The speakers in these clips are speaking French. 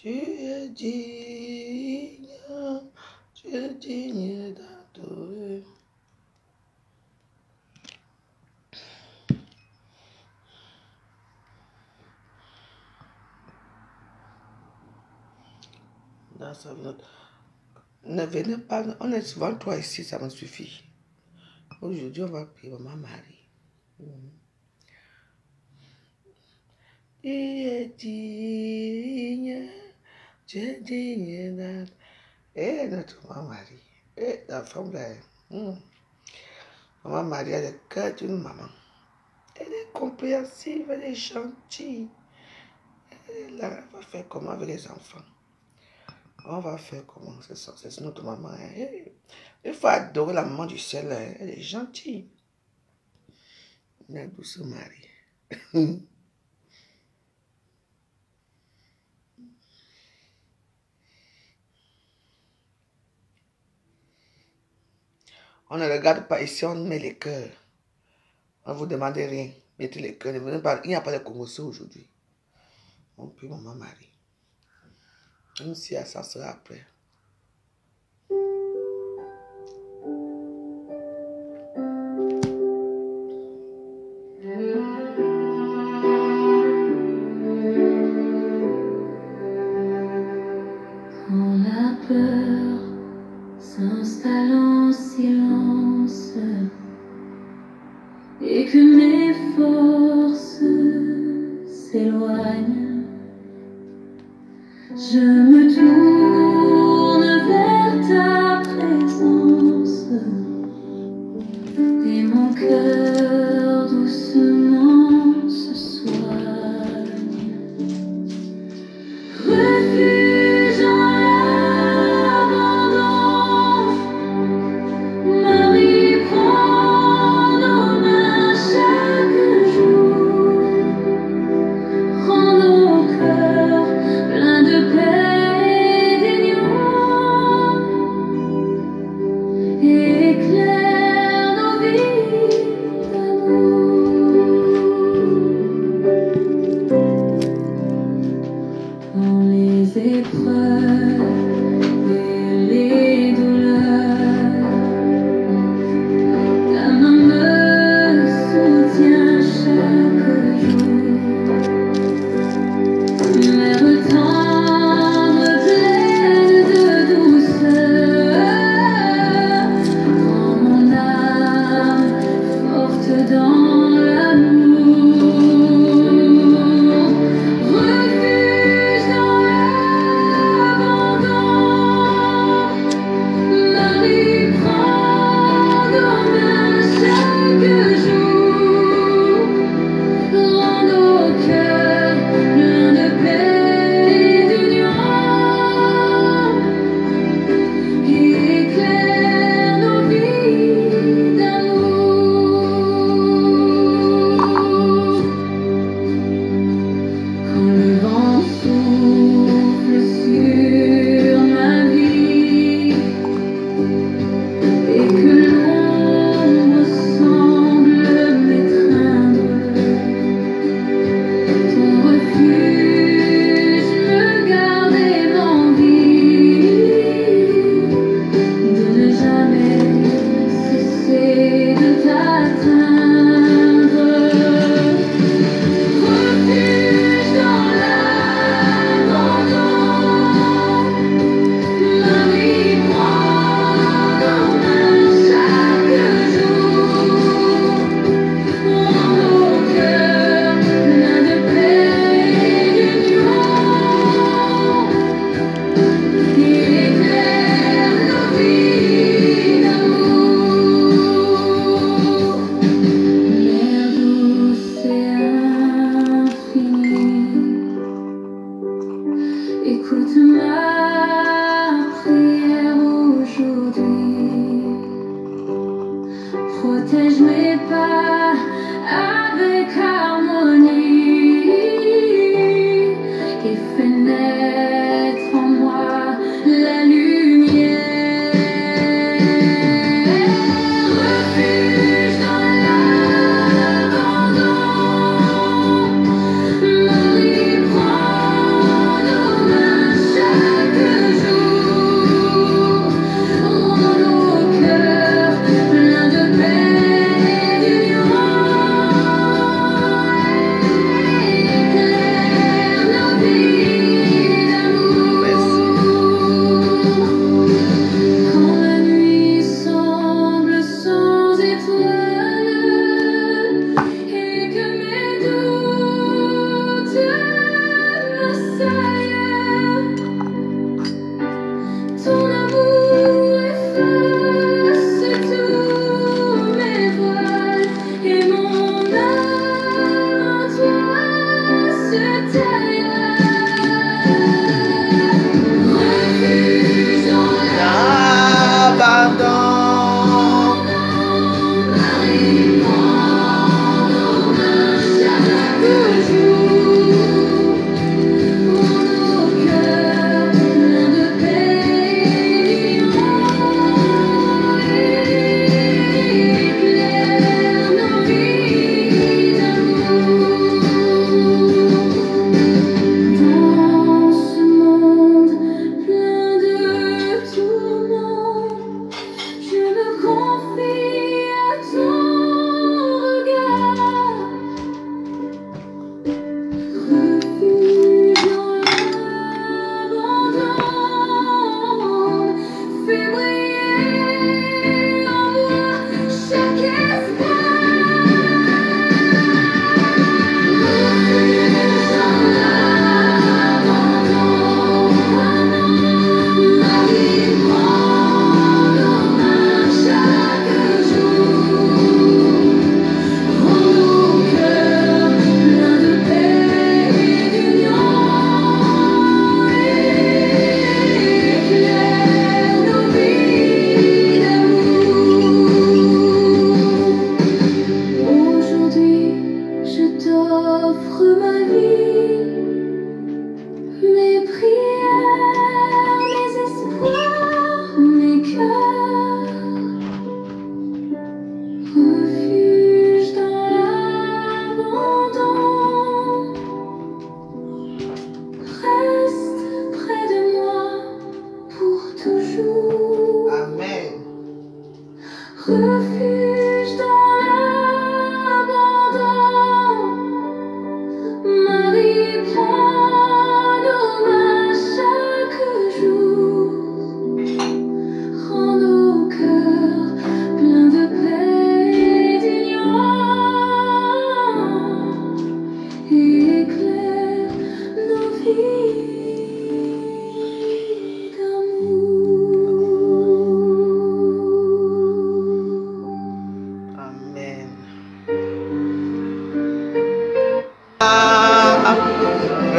Tu es digne, tu es digne d'adorer. Ne venez pas, on est souvent trois ici, ça me suffit. Aujourd'hui, on va prier Maman Marie. Tu es digne, tu es digne d'adorer. Et notre Maman Marie, et la femme là, Maman Marie a le cœur d'une maman. Elle est compréhensive, elle est gentille. Elle va faire comment avec les enfants? On va faire comment? C'est notre maman. Hein? Il faut adorer la maman du ciel. Hein? Elle est gentille. La douce Marie. On ne regarde pas ici, on met les cœurs. On ne vous demande rien. Mettez les cœurs. Il n'y a pas de commotion aujourd'hui. On prie Maman Marie. Même si ça sera après. Quand la peur s'installe en silence et que mes forces s'éloignent, je me tourne vers ta présence et mon cœur doucement se soigne. Refuge en l'abandon, Marie prend nos mains chaque jour, rend nos cœurs pleins de paix et d'union, éclaire nos vies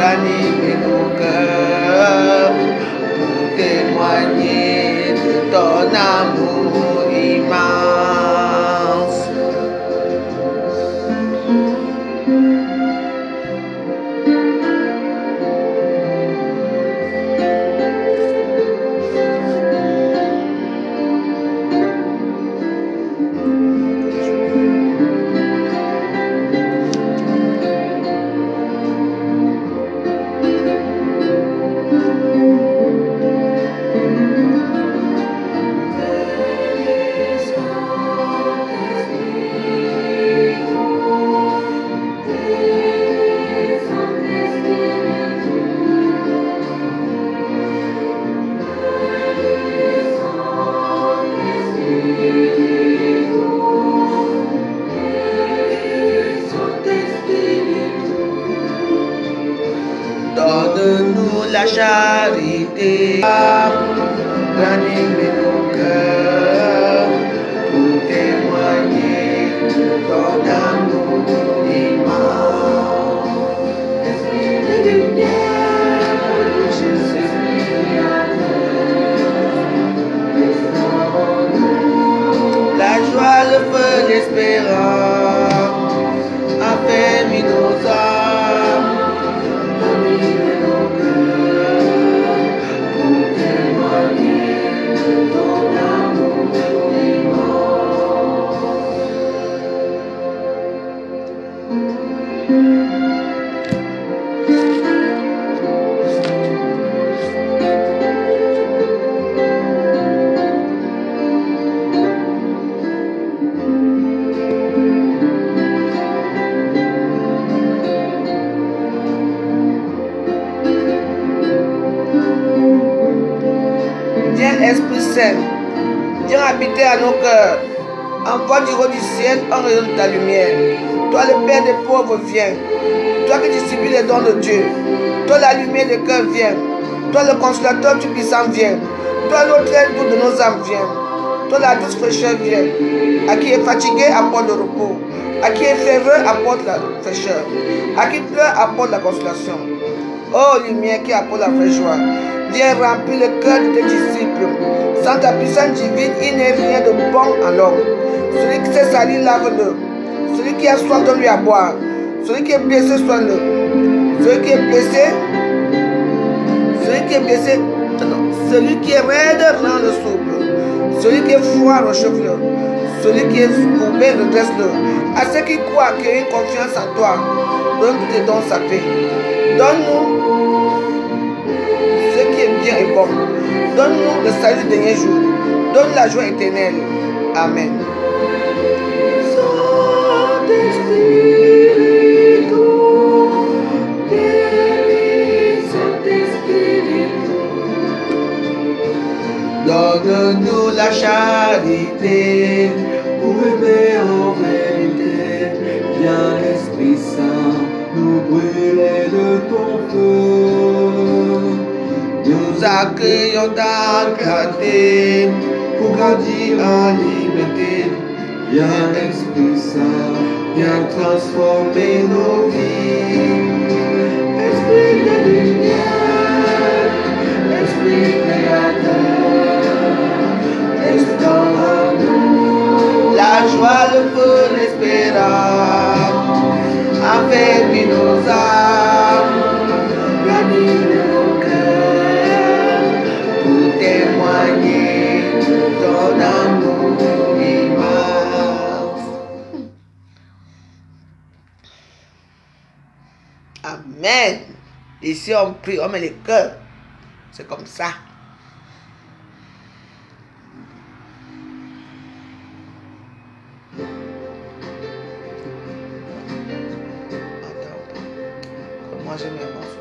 ranimer nos cœurs pour témoigner de ton amour immense. Donne-nous la charité, ranimer nos cœurs pour témoigner de ton amour immense. Esprit de lumière, Jésus, la joie, le feu, l'espérance, affermis nos âmes. Esprit Saint, viens habiter à nos cœurs. Envoie du haut du ciel un rayon de ta lumière. Toi le Père des pauvres, viens. Toi qui distribues les dons de Dieu. Toi la lumière des cœurs, viens. Toi le consolateur du puissant, viens. Toi l'autre doux de nos âmes, viens. Toi la douce fraîcheur, viens. À qui est fatigué, apporte le repos. À qui est ferveux, apporte la fraîcheur. À qui pleure, apporte la consolation. Oh lumière qui apporte la vraie joie, viens remplir le cœur de tes disciples. Sans ta puissance divine, il n'est rien de bon en l'homme. Celui qui s'est sali, lave-le. Celui qui a soif, donne-lui à boire. Celui qui est blessé, soigne-le. Celui qui est blessé, celui qui est raide, rend-le souple. Celui qui est froid, réchauffe-le. Celui qui est courbé, redresse-le. À ceux qui croient, accueillir confiance en toi, donne tes dons sacrés. Donne-nous ce qui est bien et bon. Donne-nous le salut du dernier jour. Donne la joie éternelle. Amen. Donne-nous la charité pour aimer en vérité. Viens l'Esprit Saint nous brûler de ton feu. Nous accueillons ta clarté pour grandir en liberté. Viens Esprit Saint, viens transformer nos vies. Esprit de lumière, Esprit créateur, reste en nous la joie, le feu, l'espérance, affermis nos âmes, ranime nos cœurs pour témoigner de ton amour immense. Amen. Ici on prie, on met les cœurs. C'est comme ça. Moi j'aime bien morceau.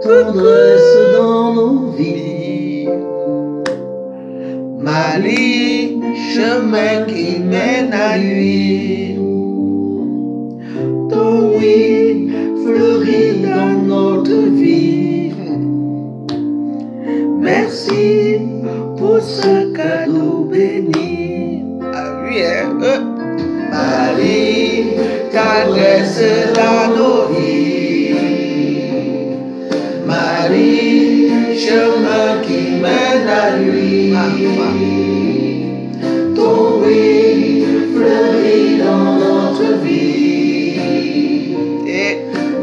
Tendresse dans nos vies, Marie, chemin qui mène à lui. Ton oui fleurit dans notre vie. Merci pour ce cadeau béni. Ah oui, Marie, t'adresse à nos vies. Marie, chemin qui mène à lui. Ton oui fleurit dans notre vie. Et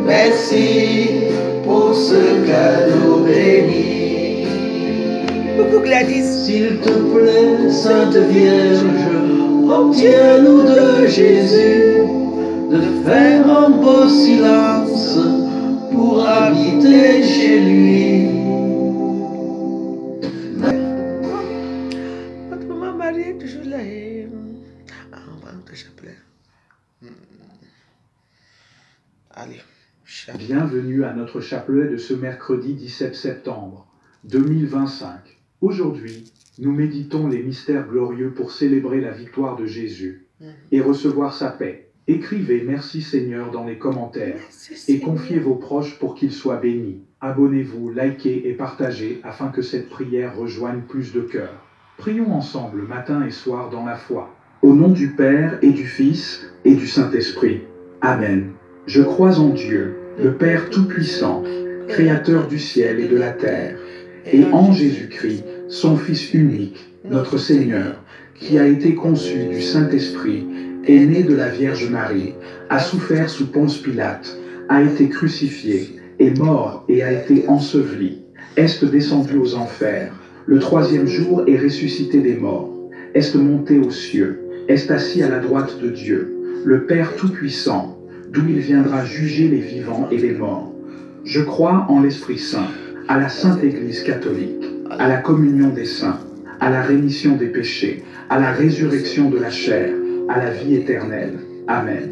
merci pour ce cadeau béni. Coucou Gladys. S'il te plaît, Sainte Vierge, obtiens-nous de Jésus de faire un beau silence pour habiter chez lui. Votre maman Marie est toujours là. On va notre chapelet. Allez, chapelet. Bienvenue à notre chapelet de ce mercredi 17 septembre 2025. Aujourd'hui, nous méditons les mystères glorieux pour célébrer la victoire de Jésus et recevoir sa paix. Écrivez « Merci Seigneur » dans les commentaires et confiez vos proches pour qu'ils soient bénis. Abonnez-vous, likez et partagez afin que cette prière rejoigne plus de cœurs. Prions ensemble matin et soir dans la foi. Au nom du Père et du Fils et du Saint-Esprit. Amen. Je crois en Dieu, le Père Tout-Puissant, Créateur du ciel et de la terre, et en Jésus-Christ, son Fils unique, notre Seigneur, qui a été conçu du Saint-Esprit, est né de la Vierge Marie, a souffert sous Ponce Pilate, a été crucifié, est mort et a été enseveli, est descendu aux enfers, le troisième jour est ressuscité des morts, est monté aux cieux, est assis à la droite de Dieu, le Père Tout-Puissant, d'où il viendra juger les vivants et les morts. Je crois en l'Esprit Saint, à la Sainte Église catholique, à la communion des saints, à la rémission des péchés, à la résurrection de la chair, à la vie éternelle. Amen.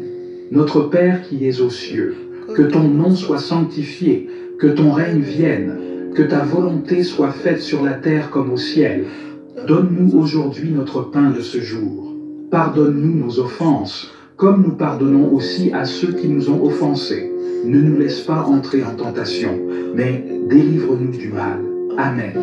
Notre Père qui es aux cieux, que ton nom soit sanctifié, que ton règne vienne, que ta volonté soit faite sur la terre comme au ciel. Donne-nous aujourd'hui notre pain de ce jour. Pardonne-nous nos offenses, comme nous pardonnons aussi à ceux qui nous ont offensés. Ne nous laisse pas entrer en tentation, mais délivre-nous du mal. Amen.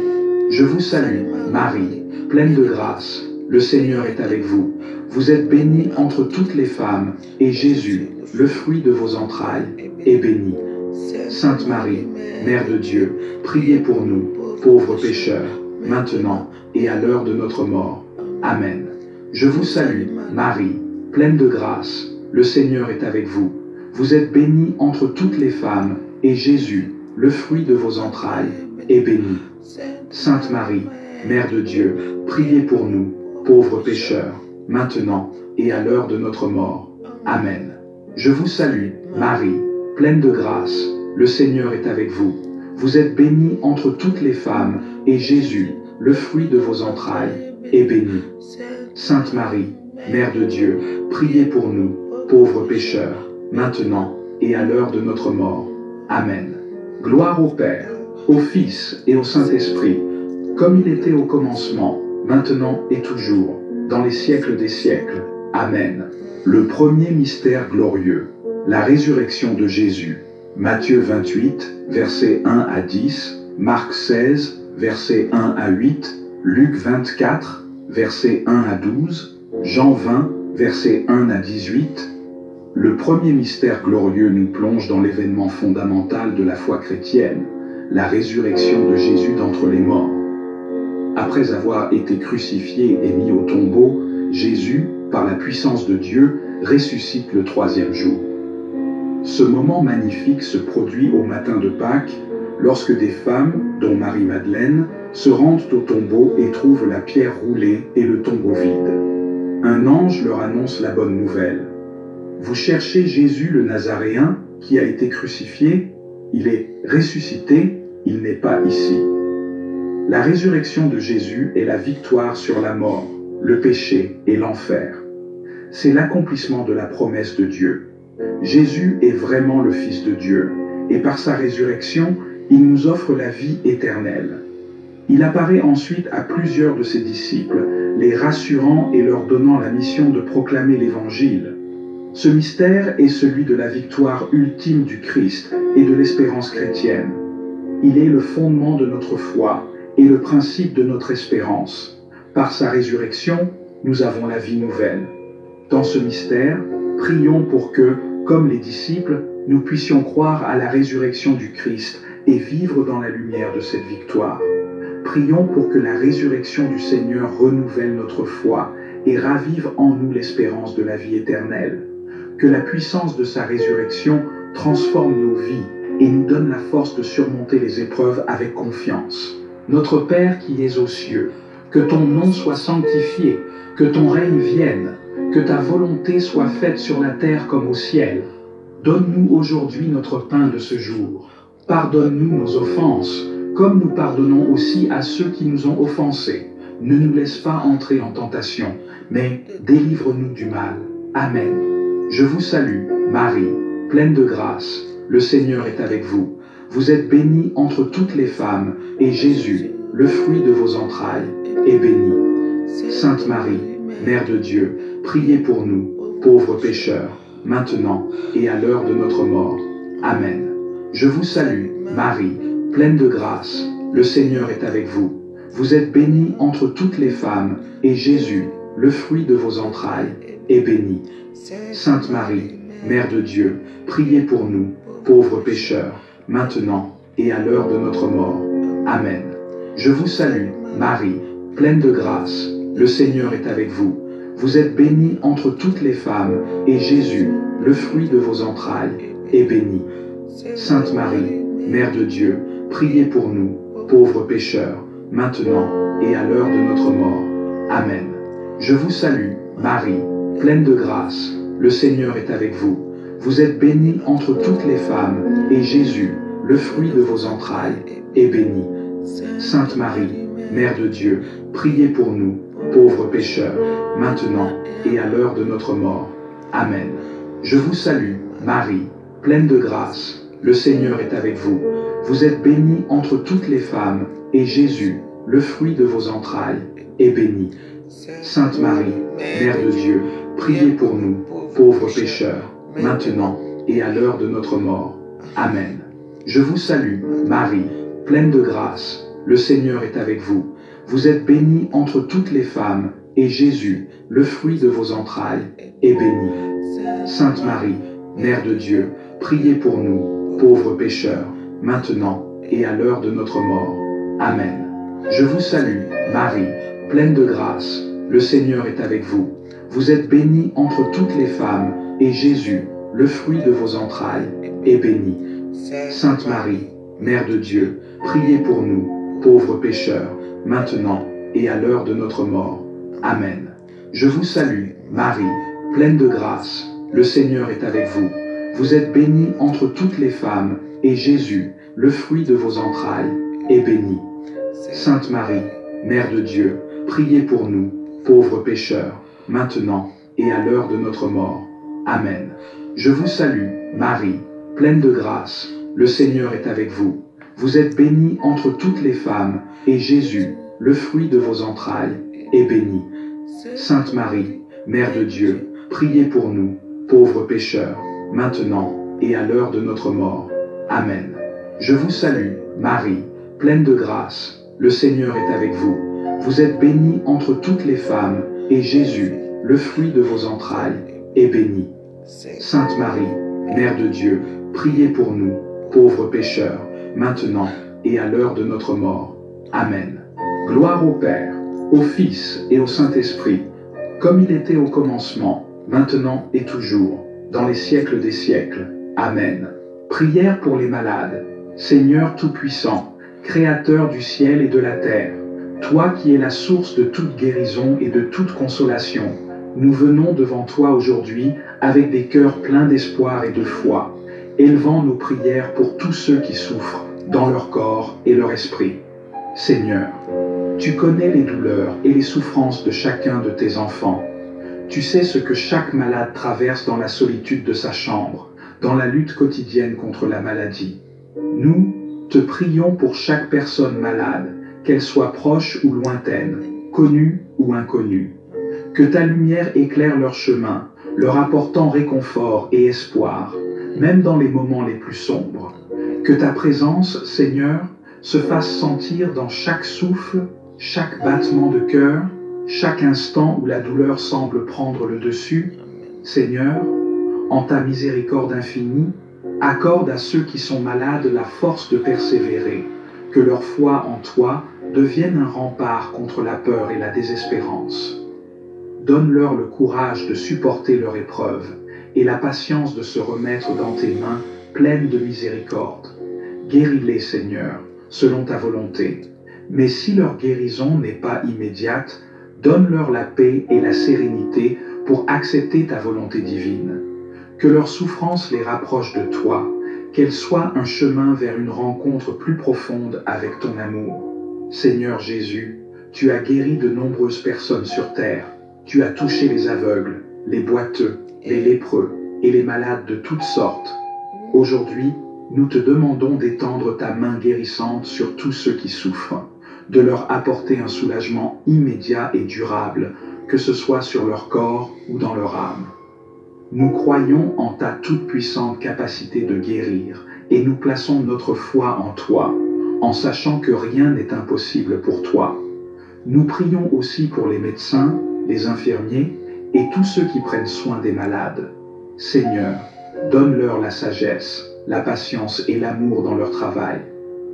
Je vous salue, Marie, pleine de grâce. Le Seigneur est avec vous. Vous êtes bénie entre toutes les femmes, et Jésus, le fruit de vos entrailles, est béni. Sainte Marie, Mère de Dieu, priez pour nous, pauvres pécheurs, maintenant et à l'heure de notre mort. Amen. Je vous salue, Marie, pleine de grâce. Le Seigneur est avec vous. Vous êtes bénie entre toutes les femmes, et Jésus, le fruit de vos entrailles, est béni. Sainte Marie, Mère de Dieu, priez pour nous, pauvres pécheurs, maintenant et à l'heure de notre mort. Amen. Je vous salue, Marie, pleine de grâce. Le Seigneur est avec vous. Vous êtes bénie entre toutes les femmes, et Jésus, le fruit de vos entrailles, est béni. Sainte Marie, Mère de Dieu, priez pour nous, pauvres pécheurs, maintenant et à l'heure de notre mort. Amen. Gloire au Père, au Fils et au Saint-Esprit, comme il était au commencement, maintenant et toujours, dans les siècles des siècles. Amen. Le premier mystère glorieux, la résurrection de Jésus. Matthieu 28, versets 1 à 10, Marc 16, versets 1 à 8, Luc 24, versets 1 à 12, Jean 20, versets 1 à 18. Le premier mystère glorieux nous plonge dans l'événement fondamental de la foi chrétienne, la résurrection de Jésus d'entre les morts. Après avoir été crucifié et mis au tombeau, Jésus, par la puissance de Dieu, ressuscite le troisième jour. Ce moment magnifique se produit au matin de Pâques, lorsque des femmes, dont Marie-Madeleine, se rendent au tombeau et trouvent la pierre roulée et le tombeau vide. Un ange leur annonce la bonne nouvelle. Vous cherchez Jésus le Nazaréen, qui a été crucifié, il est ressuscité, il n'est pas ici. La résurrection de Jésus est la victoire sur la mort, le péché et l'enfer. C'est l'accomplissement de la promesse de Dieu. Jésus est vraiment le Fils de Dieu, et par sa résurrection, il nous offre la vie éternelle. Il apparaît ensuite à plusieurs de ses disciples, les rassurant et leur donnant la mission de proclamer l'Évangile. Ce mystère est celui de la victoire ultime du Christ et de l'espérance chrétienne. Il est le fondement de notre foi et le principe de notre espérance. Par sa résurrection, nous avons la vie nouvelle. Dans ce mystère, prions pour que, comme les disciples, nous puissions croire à la résurrection du Christ et vivre dans la lumière de cette victoire. Prions pour que la résurrection du Seigneur renouvelle notre foi et ravive en nous l'espérance de la vie éternelle. Que la puissance de sa résurrection transforme nos vies et nous donne la force de surmonter les épreuves avec confiance. Notre Père qui es aux cieux, que ton nom soit sanctifié, que ton règne vienne, que ta volonté soit faite sur la terre comme au ciel. Donne-nous aujourd'hui notre pain de ce jour. Pardonne-nous nos offenses, comme nous pardonnons aussi à ceux qui nous ont offensés. Ne nous laisse pas entrer en tentation, mais délivre-nous du mal. Amen. Je vous salue, Marie, pleine de grâce. Le Seigneur est avec vous. Vous êtes bénie entre toutes les femmes, et Jésus, le fruit de vos entrailles, est béni. Sainte Marie, Mère de Dieu, priez pour nous, pauvres pécheurs, maintenant et à l'heure de notre mort. Amen. Je vous salue, Marie, pleine de grâce. Le Seigneur est avec vous. Vous êtes bénie entre toutes les femmes, et Jésus, le fruit de vos entrailles, est béni. Sainte Marie, Mère de Dieu, priez pour nous, pauvres pécheurs, maintenant et à l'heure de notre mort. Amen. Je vous salue, Marie, pleine de grâce. Le Seigneur est avec vous. Vous êtes bénie entre toutes les femmes, et Jésus, le fruit de vos entrailles, est béni. Sainte Marie, Mère de Dieu, priez pour nous, pauvres pécheurs, maintenant et à l'heure de notre mort. Amen. Je vous salue, Marie, pleine de grâce. Le Seigneur est avec vous. Vous êtes bénie entre toutes les femmes, et Jésus, le fruit de vos entrailles, est béni. Sainte Marie, Mère de Dieu, priez pour nous, pauvres pécheurs, maintenant et à l'heure de notre mort. Amen. Je vous salue, Marie, pleine de grâce. Le Seigneur est avec vous. Vous êtes bénie entre toutes les femmes, et Jésus, le fruit de vos entrailles, est béni. Sainte Marie, Mère de Dieu, priez pour nous, pauvres pécheurs, maintenant et à l'heure de notre mort. Amen. Je vous salue, Marie, pleine de grâce. Le Seigneur est avec vous. Vous êtes bénie entre toutes les femmes, et Jésus, le fruit de vos entrailles, est béni. Sainte Marie, Mère de Dieu, priez pour nous, pauvres pécheurs, maintenant et à l'heure de notre mort. Amen. Je vous salue, Marie, pleine de grâce. Le Seigneur est avec vous. Vous êtes bénie entre toutes les femmes, et Jésus, le fruit de vos entrailles, est béni. Sainte Marie, Mère de Dieu, priez pour nous, pauvres pécheurs, maintenant et à l'heure de notre mort. Amen. Je vous salue, Marie, pleine de grâce. Le Seigneur est avec vous. Vous êtes bénie entre toutes les femmes, et Jésus, le fruit de vos entrailles, est béni. Sainte Marie, Mère de Dieu, priez pour nous, pauvres pécheurs, maintenant et à l'heure de notre mort. Amen. Je vous salue, Marie, pleine de grâce. Le Seigneur est avec vous. Vous êtes bénie entre toutes les femmes, et Jésus, le fruit de vos entrailles, est béni. Sainte Marie, Mère de Dieu, priez pour nous, pauvres pécheurs, maintenant et à l'heure de notre mort. Amen. Je vous salue, Marie, pleine de grâce. Le Seigneur est avec vous. Vous êtes bénie entre toutes les femmes, et Jésus, le fruit de vos entrailles, est béni. Sainte Marie, Mère de Dieu, priez pour nous, pauvres pécheurs, maintenant et à l'heure de notre mort. Amen. Gloire au Père, au Fils et au Saint-Esprit, comme il était au commencement, maintenant et toujours, dans les siècles des siècles. Amen. Prière pour les malades. Seigneur Tout-Puissant, Créateur du ciel et de la terre, toi qui es la source de toute guérison et de toute consolation, nous venons devant toi aujourd'hui avec des cœurs pleins d'espoir et de foi, élevant nos prières pour tous ceux qui souffrent dans leur corps et leur esprit. Seigneur, tu connais les douleurs et les souffrances de chacun de tes enfants. Tu sais ce que chaque malade traverse dans la solitude de sa chambre, dans la lutte quotidienne contre la maladie. Nous te prions pour chaque personne malade, qu'elle soit proche ou lointaine. connus ou inconnus. Que ta lumière éclaire leur chemin, leur apportant réconfort et espoir, même dans les moments les plus sombres. Que ta présence, Seigneur, se fasse sentir dans chaque souffle, chaque battement de cœur, chaque instant où la douleur semble prendre le dessus. Seigneur, en ta miséricorde infinie, accorde à ceux qui sont malades la force de persévérer, que leur foi en toi devienne un rempart contre la peur et la désespérance. Donne-leur le courage de supporter leur épreuve et la patience de se remettre dans tes mains pleines de miséricorde. Guéris-les, Seigneur, selon ta volonté. Mais si leur guérison n'est pas immédiate, donne-leur la paix et la sérénité pour accepter ta volonté divine. Que leur souffrance les rapproche de toi, qu'elle soit un chemin vers une rencontre plus profonde avec ton amour. Seigneur Jésus, tu as guéri de nombreuses personnes sur terre. Tu as touché les aveugles, les boiteux, les lépreux et les malades de toutes sortes. Aujourd'hui, nous te demandons d'étendre ta main guérissante sur tous ceux qui souffrent, de leur apporter un soulagement immédiat et durable, que ce soit sur leur corps ou dans leur âme. Nous croyons en ta toute-puissante capacité de guérir et nous plaçons notre foi en toi, en sachant que rien n'est impossible pour toi. Nous prions aussi pour les médecins, les infirmiers et tous ceux qui prennent soin des malades. Seigneur, donne-leur la sagesse, la patience et l'amour dans leur travail.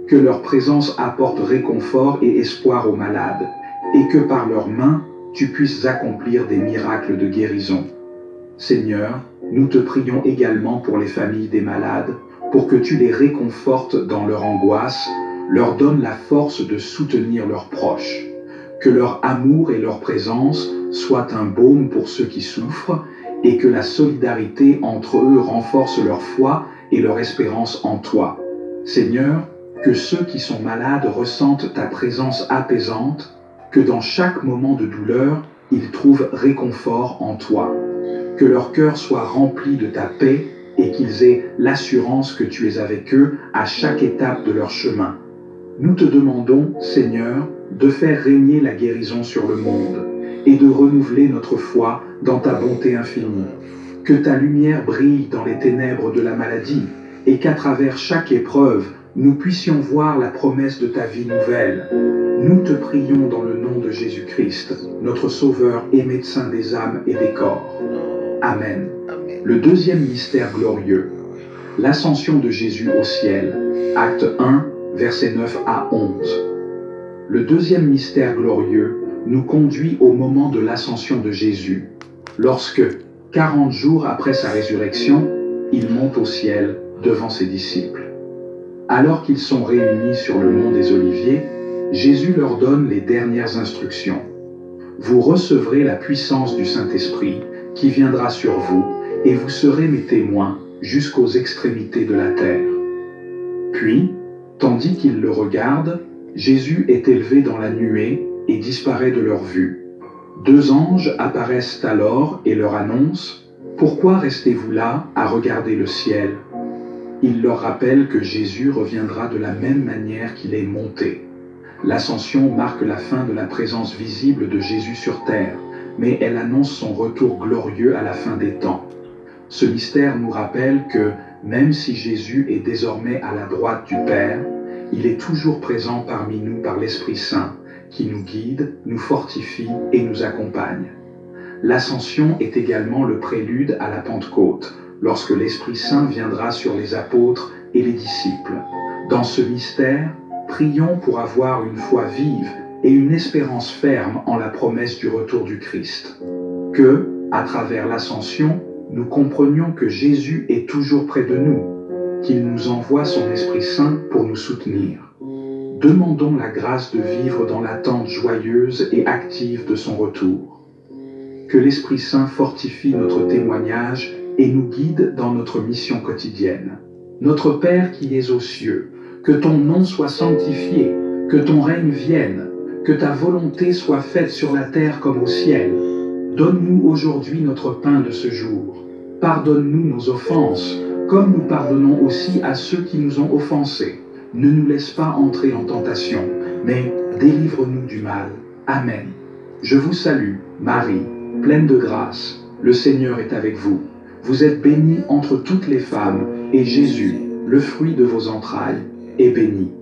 Que leur présence apporte réconfort et espoir aux malades, et que par leurs mains, tu puisses accomplir des miracles de guérison. Seigneur, nous te prions également pour les familles des malades, pour que tu les réconfortes dans leur angoisse, leur donnes la force de soutenir leurs proches. Que leur amour et leur présence soient un baume pour ceux qui souffrent, et que la solidarité entre eux renforce leur foi et leur espérance en toi. Seigneur, que ceux qui sont malades ressentent ta présence apaisante, que dans chaque moment de douleur, ils trouvent réconfort en toi. Que leur cœur soit rempli de ta paix et qu'ils aient l'assurance que tu es avec eux à chaque étape de leur chemin. Nous te demandons, Seigneur, de faire régner la guérison sur le monde et de renouveler notre foi dans ta bonté infinie. Que ta lumière brille dans les ténèbres de la maladie et qu'à travers chaque épreuve, nous puissions voir la promesse de ta vie nouvelle. Nous te prions dans le nom de Jésus-Christ, notre Sauveur et médecin des âmes et des corps. Amen. Le deuxième mystère glorieux, l'ascension de Jésus au ciel, acte 1, versets 9 à 11. Le deuxième mystère glorieux nous conduit au moment de l'ascension de Jésus, lorsque, 40 jours après sa résurrection, il monte au ciel devant ses disciples. Alors qu'ils sont réunis sur le mont des Oliviers, Jésus leur donne les dernières instructions. Vous recevrez la puissance du Saint-Esprit qui viendra sur vous, et vous serez mes témoins jusqu'aux extrémités de la terre. Puis, tandis qu'ils le regardent, Jésus est élevé dans la nuée et disparaît de leur vue. 2 anges apparaissent alors et leur annoncent « Pourquoi restez-vous là à regarder le ciel ?» Il leur rappelle que Jésus reviendra de la même manière qu'il est monté. L'ascension marque la fin de la présence visible de Jésus sur terre, mais elle annonce son retour glorieux à la fin des temps. Ce mystère nous rappelle que, même si Jésus est désormais à la droite du Père, il est toujours présent parmi nous par l'Esprit Saint, qui nous guide, nous fortifie et nous accompagne. L'ascension est également le prélude à la Pentecôte, lorsque l'Esprit Saint viendra sur les apôtres et les disciples. Dans ce mystère, prions pour avoir une foi vive et une espérance ferme en la promesse du retour du Christ. Que, à travers l'ascension, nous comprenions que Jésus est toujours près de nous, qu'il nous envoie son Esprit Saint pour nous soutenir. Demandons la grâce de vivre dans l'attente joyeuse et active de son retour. Que l'Esprit Saint fortifie notre témoignage et nous guide dans notre mission quotidienne. Notre Père qui es aux cieux, que ton nom soit sanctifié, que ton règne vienne, que ta volonté soit faite sur la terre comme au ciel. Donne-nous aujourd'hui notre pain de ce jour. Pardonne-nous nos offenses, comme nous pardonnons aussi à ceux qui nous ont offensés. Ne nous laisse pas entrer en tentation, mais délivre-nous du mal. Amen. Je vous salue, Marie, pleine de grâce, le Seigneur est avec vous. Vous êtes bénie entre toutes les femmes, et Jésus, le fruit de vos entrailles, est béni.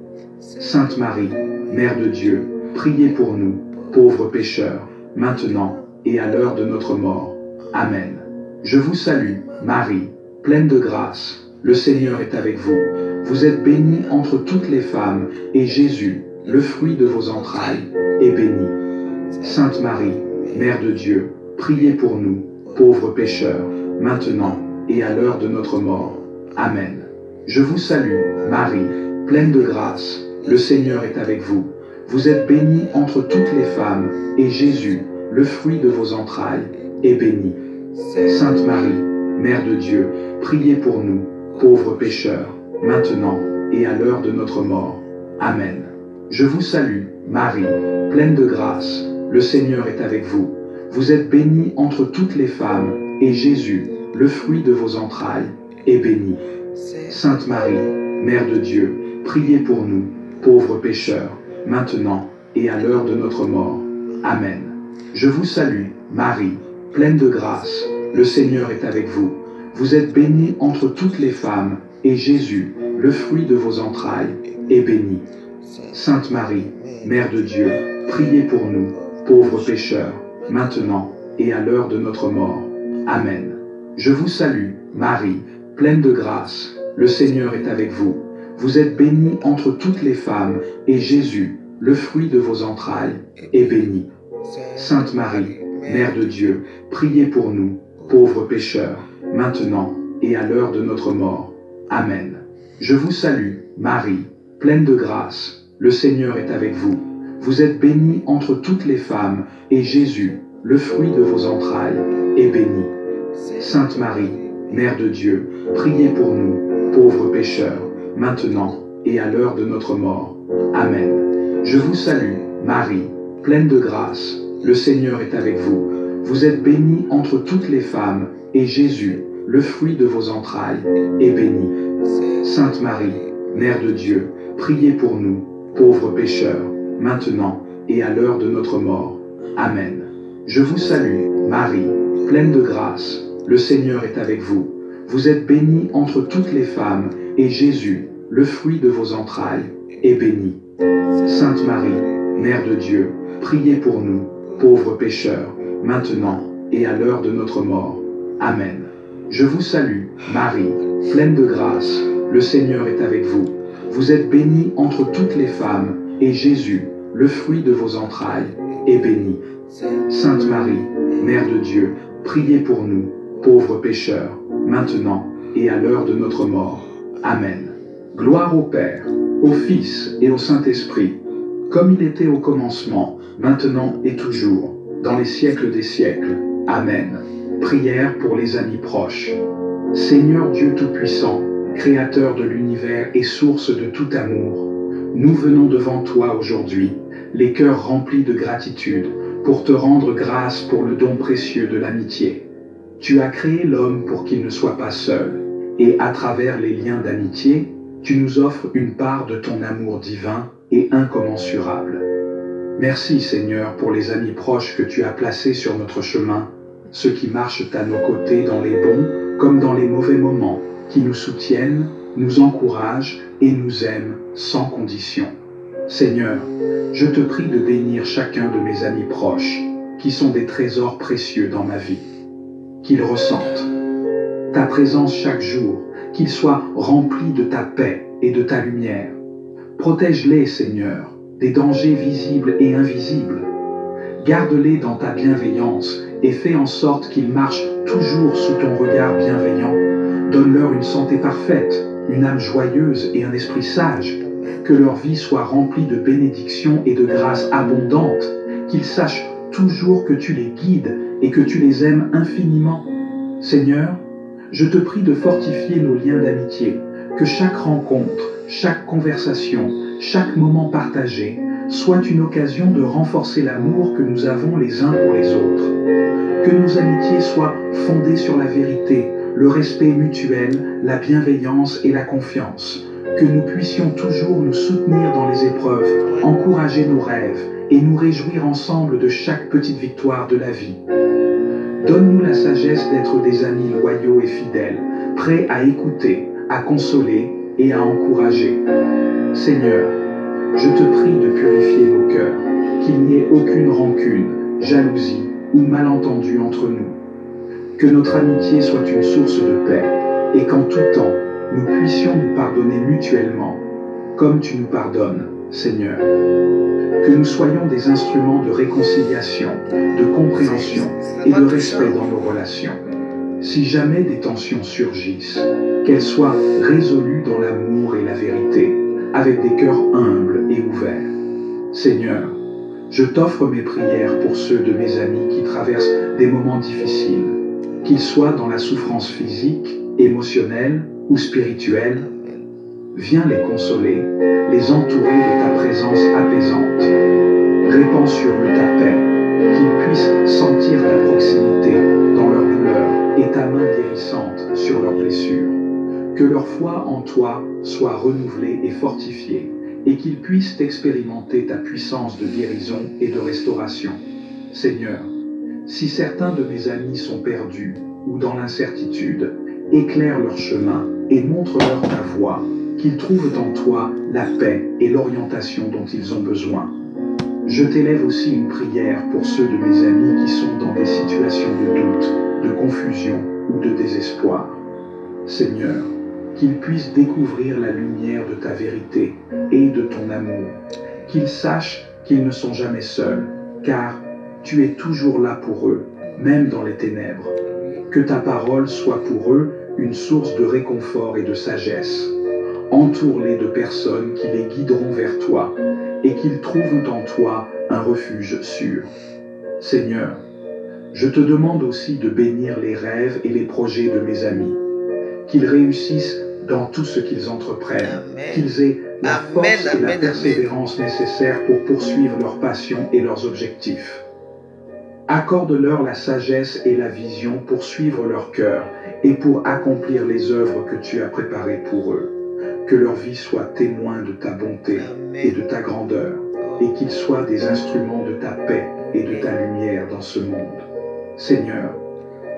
Sainte Marie, Mère de Dieu, priez pour nous, pauvres pécheurs, maintenant et à l'heure de notre mort. Amen. Je vous salue, Marie, pleine de grâce, le Seigneur est avec vous. Vous êtes bénie entre toutes les femmes, et Jésus, le fruit de vos entrailles, est béni. Sainte Marie, Mère de Dieu, priez pour nous, pauvres pécheurs, maintenant et à l'heure de notre mort. Amen. Je vous salue, Marie, pleine de grâce, le Seigneur est avec vous. Vous êtes bénie entre toutes les femmes, et Jésus, le fruit de vos entrailles, est béni. Sainte Marie, Mère de Dieu, priez pour nous, pauvres pécheurs, maintenant et à l'heure de notre mort. Amen. Je vous salue, Marie, pleine de grâce, le Seigneur est avec vous. Vous êtes bénie entre toutes les femmes, et Jésus, le fruit de vos entrailles, est béni. Sainte Marie, Mère de Dieu, priez pour nous, pauvres pécheurs, maintenant et à l'heure de notre mort. Amen. Je vous salue, Marie, pleine de grâce, le Seigneur est avec vous. Vous êtes bénie entre toutes les femmes, et Jésus, le fruit de vos entrailles, est béni. Sainte Marie, Mère de Dieu, priez pour nous, pauvres pécheurs, maintenant et à l'heure de notre mort. Amen. Je vous salue, Marie, pleine de grâce, le Seigneur est avec vous. Vous êtes bénie entre toutes les femmes, et Jésus, le fruit de vos entrailles, est béni. Sainte Marie, Mère de Dieu, priez pour nous, pauvres pécheurs, maintenant et à l'heure de notre mort. Amen. Je vous salue, Marie, pleine de grâce, le Seigneur est avec vous. Vous êtes bénie entre toutes les femmes, et Jésus, le fruit de vos entrailles, est béni. Sainte Marie, Mère de Dieu, priez pour nous, pauvres pécheurs, maintenant et à l'heure de notre mort. Amen. Je vous salue, Marie, pleine de grâce, le Seigneur est avec vous. Vous êtes bénie entre toutes les femmes, et Jésus, le fruit de vos entrailles, est béni. Sainte Marie, Mère de Dieu, priez pour nous, pauvres pécheurs, maintenant et à l'heure de notre mort. Amen. Je vous salue, Marie, pleine de grâce, le Seigneur est avec vous. Vous êtes bénie entre toutes les femmes, et Jésus, le fruit de vos entrailles, est béni. Sainte Marie, Mère de Dieu, priez pour nous, pauvres pécheurs, maintenant et à l'heure de notre mort. Amen. Je vous salue, Marie, pleine de grâce, le Seigneur est avec vous. Vous êtes bénie entre toutes les femmes, et Jésus, le fruit de vos entrailles, est béni. Sainte Marie, Mère de Dieu, priez pour nous, pauvres pécheurs, maintenant et à l'heure de notre mort. Amen. Gloire au Père, au Fils et au Saint-Esprit, comme il était au commencement, maintenant et toujours, dans les siècles des siècles. Amen. Prière pour les amis proches. Seigneur Dieu Tout-Puissant, Créateur de l'univers et source de tout amour, nous venons devant toi aujourd'hui, les cœurs remplis de gratitude, pour te rendre grâce pour le don précieux de l'amitié. Tu as créé l'homme pour qu'il ne soit pas seul, et à travers les liens d'amitié, tu nous offres une part de ton amour divin et incommensurable. Merci Seigneur pour les amis proches que tu as placés sur notre chemin, ceux qui marchent à nos côtés dans les bons comme dans les mauvais moments, qui nous soutiennent, nous encouragent et nous aiment sans condition. Seigneur, je te prie de bénir chacun de mes amis proches, qui sont des trésors précieux dans ma vie. Qu'ils ressentent ta présence chaque jour, qu'ils soient remplis de ta paix et de ta lumière. Protège-les, Seigneur, des dangers visibles et invisibles. Garde-les dans ta bienveillance et fais en sorte qu'ils marchent toujours sous ton regard bienveillant. Donne-leur une santé parfaite, une âme joyeuse et un esprit sage. Que leur vie soit remplie de bénédictions et de grâces abondantes, qu'ils sachent toujours que tu les guides et que tu les aimes infiniment. Seigneur, je te prie de fortifier nos liens d'amitié, que chaque rencontre, chaque conversation, chaque moment partagé soit une occasion de renforcer l'amour que nous avons les uns pour les autres. Que nos amitiés soient fondées sur la vérité, le respect mutuel, la bienveillance et la confiance. que nous puissions toujours nous soutenir dans les épreuves, encourager nos rêves et nous réjouir ensemble de chaque petite victoire de la vie. Donne-nous la sagesse d'être des amis loyaux et fidèles, prêts à écouter, à consoler et à encourager. Seigneur, je te prie de purifier nos cœurs, qu'il n'y ait aucune rancune, jalousie ou malentendu entre nous. Que notre amitié soit une source de paix et qu'en tout temps, nous puissions nous pardonner mutuellement, comme tu nous pardonnes, Seigneur. Que nous soyons des instruments de réconciliation, de compréhension et de respect dans nos relations. Si jamais des tensions surgissent, qu'elles soient résolues dans l'amour et la vérité, avec des cœurs humbles et ouverts. Seigneur, je t'offre mes prières pour ceux de mes amis qui traversent des moments difficiles, qu'ils soient dans la souffrance physique, émotionnelle ou spirituelle. Viens les consoler, les entourer de ta présence apaisante. Répands sur eux ta paix, qu'ils puissent sentir ta proximité dans leur douleur et ta main guérissante sur leurs blessures. Que leur foi en toi soit renouvelée et fortifiée, et qu'ils puissent expérimenter ta puissance de guérison et de restauration. Seigneur, si certains de mes amis sont perdus ou dans l'incertitude, éclaire leur chemin et montre-leur ta voie, qu'ils trouvent en toi la paix et l'orientation dont ils ont besoin. Je t'élève aussi une prière pour ceux de mes amis qui sont dans des situations de doute, de confusion ou de désespoir. Seigneur, qu'ils puissent découvrir la lumière de ta vérité et de ton amour, qu'ils sachent qu'ils ne sont jamais seuls, car tu es toujours là pour eux, même dans les ténèbres. Que ta parole soit pour eux une source de réconfort et de sagesse. Entoure-les de personnes qui les guideront vers toi et qu'ils trouvent en toi un refuge sûr. Seigneur, je te demande aussi de bénir les rêves et les projets de mes amis, qu'ils réussissent dans tout ce qu'ils entreprennent, qu'ils aient la force et la persévérance nécessaires pour poursuivre leurs passions et leurs objectifs. Accorde-leur la sagesse et la vision pour suivre leur cœur et pour accomplir les œuvres que tu as préparées pour eux. Que leur vie soit témoin de ta bonté et de ta grandeur, et qu'ils soient des instruments de ta paix et de ta lumière dans ce monde. Seigneur,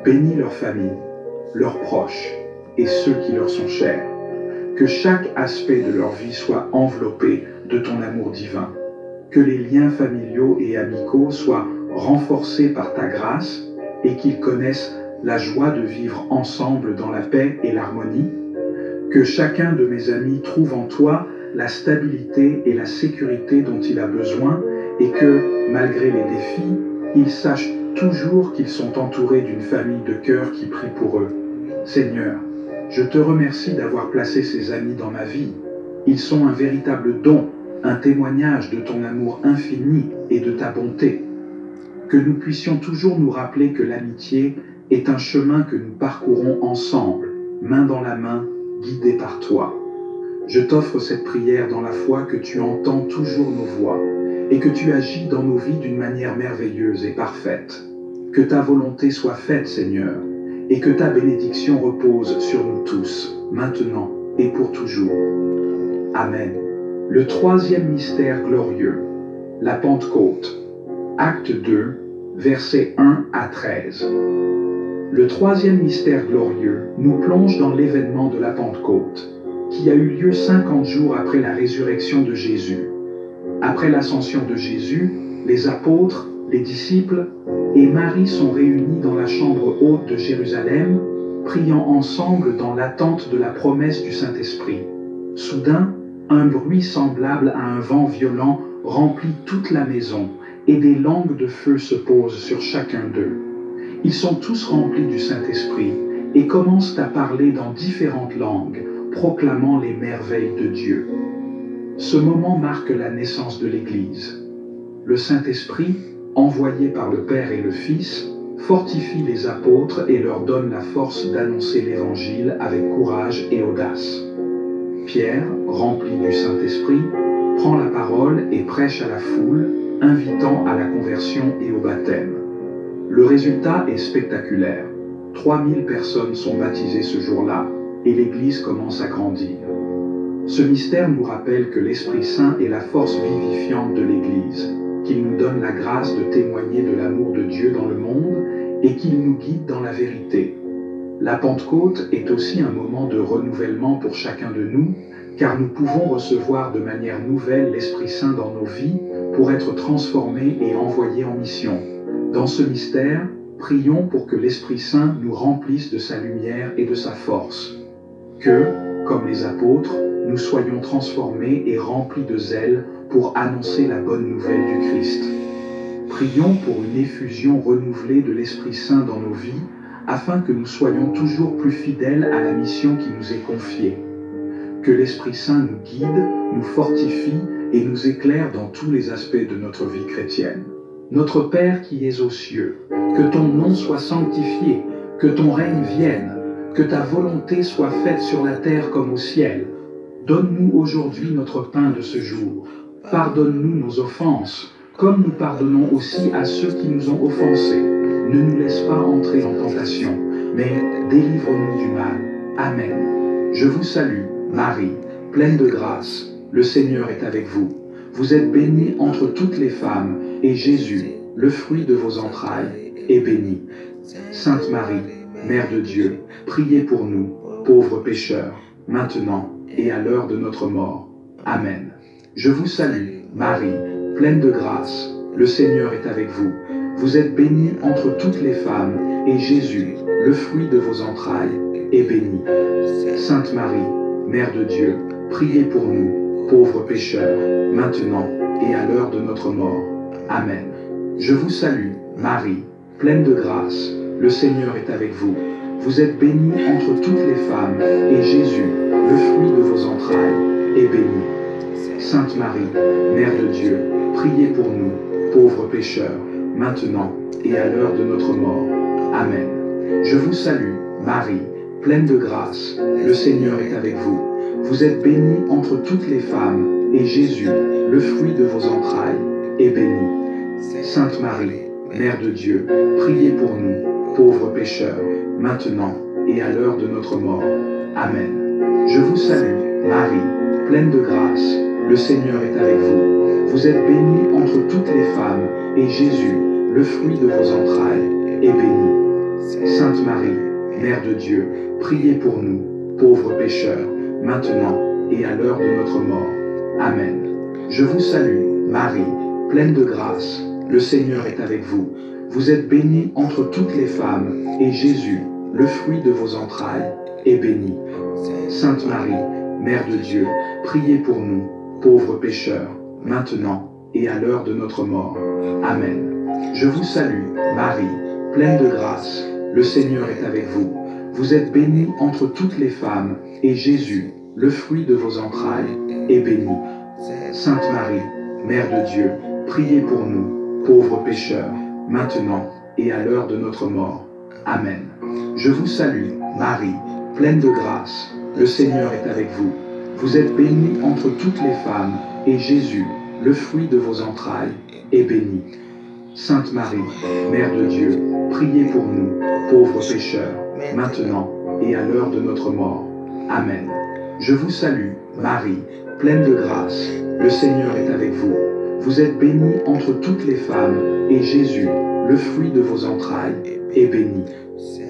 bénis leur famille, leurs proches et ceux qui leur sont chers. Que chaque aspect de leur vie soit enveloppé de ton amour divin. Que les liens familiaux et amicaux soient renforcés par ta grâce et qu'ils connaissent la joie de vivre ensemble dans la paix et l'harmonie. Que chacun de mes amis trouve en toi la stabilité et la sécurité dont il a besoin et que, malgré les défis, ils sachent toujours qu'ils sont entourés d'une famille de cœur qui prie pour eux. Seigneur, je te remercie d'avoir placé ces amis dans ma vie. Ils sont un véritable don, un témoignage de ton amour infini et de ta bonté. Que nous puissions toujours nous rappeler que l'amitié est un chemin que nous parcourons ensemble, main dans la main, guidés par toi. Je t'offre cette prière dans la foi que tu entends toujours nos voix et que tu agis dans nos vies d'une manière merveilleuse et parfaite. Que ta volonté soit faite, Seigneur, et que ta bénédiction repose sur nous tous, maintenant et pour toujours. Amen. Le troisième mystère glorieux, la Pentecôte. Acte 2, versets 1 à 13. Le troisième mystère glorieux nous plonge dans l'événement de la Pentecôte, qui a eu lieu 50 jours après la résurrection de Jésus. Après l'ascension de Jésus, les apôtres, les disciples et Marie sont réunis dans la chambre haute de Jérusalem, priant ensemble dans l'attente de la promesse du Saint-Esprit. Soudain, un bruit semblable à un vent violent remplit toute la maison, et des langues de feu se posent sur chacun d'eux. Ils sont tous remplis du Saint-Esprit et commencent à parler dans différentes langues, proclamant les merveilles de Dieu. Ce moment marque la naissance de l'Église. Le Saint-Esprit, envoyé par le Père et le Fils, fortifie les apôtres et leur donne la force d'annoncer l'Évangile avec courage et audace. Pierre, rempli du Saint-Esprit, prend la parole et prêche à la foule, invitant à la conversion et au baptême. Le résultat est spectaculaire. 3000 personnes sont baptisées ce jour-là et l'Église commence à grandir. Ce mystère nous rappelle que l'Esprit Saint est la force vivifiante de l'Église, qu'il nous donne la grâce de témoigner de l'amour de Dieu dans le monde et qu'il nous guide dans la vérité. La Pentecôte est aussi un moment de renouvellement pour chacun de nous, car nous pouvons recevoir de manière nouvelle l'Esprit Saint dans nos vies pour être transformés et envoyés en mission. Dans ce mystère, prions pour que l'Esprit Saint nous remplisse de sa lumière et de sa force. Que, comme les apôtres, nous soyons transformés et remplis de zèle pour annoncer la bonne nouvelle du Christ. Prions pour une effusion renouvelée de l'Esprit Saint dans nos vies, afin que nous soyons toujours plus fidèles à la mission qui nous est confiée. Que l'Esprit Saint nous guide, nous fortifie et nous éclaire dans tous les aspects de notre vie chrétienne. Notre Père qui es aux cieux, que ton nom soit sanctifié, que ton règne vienne, que ta volonté soit faite sur la terre comme au ciel. Donne-nous aujourd'hui notre pain de ce jour. Pardonne-nous nos offenses, comme nous pardonnons aussi à ceux qui nous ont offensés. Ne nous laisse pas entrer en tentation, mais délivre-nous du mal. Amen. Je vous salue, Marie, pleine de grâce. Le Seigneur est avec vous. Vous êtes bénie entre toutes les femmes, et Jésus, le fruit de vos entrailles, est béni. Sainte Marie, Mère de Dieu, priez pour nous, pauvres pécheurs, maintenant et à l'heure de notre mort. Amen. Je vous salue, Marie, pleine de grâce. Le Seigneur est avec vous. Vous êtes bénie entre toutes les femmes, et Jésus, le fruit de vos entrailles, est béni. Sainte Marie, Mère de Dieu, priez pour nous, pauvres pécheurs, maintenant et à l'heure de notre mort. Amen. Je vous salue, Marie, pleine de grâce. Le Seigneur est avec vous. Vous êtes bénie entre toutes les femmes, et Jésus, le fruit de vos entrailles, est béni. Sainte Marie, Mère de Dieu, priez pour nous, pauvres pécheurs, maintenant et à l'heure de notre mort. Amen. Je vous salue, Marie, pleine de grâce. Le Seigneur est avec vous. Vous êtes bénie entre toutes les femmes, et Jésus, le fruit de vos entrailles, est béni. Sainte Marie, Mère de Dieu, priez pour nous, pauvres pécheurs, maintenant et à l'heure de notre mort. Amen. Je vous salue, Marie, pleine de grâce. Le Seigneur est avec vous. Vous êtes bénie entre toutes les femmes, et Jésus, le fruit de vos entrailles, est béni. Sainte Marie, Mère de Dieu, priez pour nous, pauvres pécheurs, maintenant et à l'heure de notre mort. Amen. Je vous salue, Marie, pleine de grâce. Le Seigneur est avec vous. Vous êtes bénie entre toutes les femmes, et Jésus, le fruit de vos entrailles, est béni. Sainte Marie, Mère de Dieu, priez pour nous, pauvres pécheurs, maintenant et à l'heure de notre mort. Amen. Je vous salue, Marie, pleine de grâce. Le Seigneur est avec vous. Vous êtes bénie entre toutes les femmes, et Jésus, le fruit de vos entrailles, est béni. Sainte Marie, Mère de Dieu, priez pour nous, pauvres pécheurs, maintenant et à l'heure de notre mort. Amen. Je vous salue, Marie, pleine de grâce. Le Seigneur est avec vous. Vous êtes bénie entre toutes les femmes, et Jésus, le fruit de vos entrailles, est béni. Sainte Marie, Mère de Dieu, priez pour nous, pauvres pécheurs, maintenant et à l'heure de notre mort. Amen. Je vous salue, Marie, pleine de grâce. Le Seigneur est avec vous. Vous êtes bénie entre toutes les femmes, et Jésus, le fruit de vos entrailles, est béni.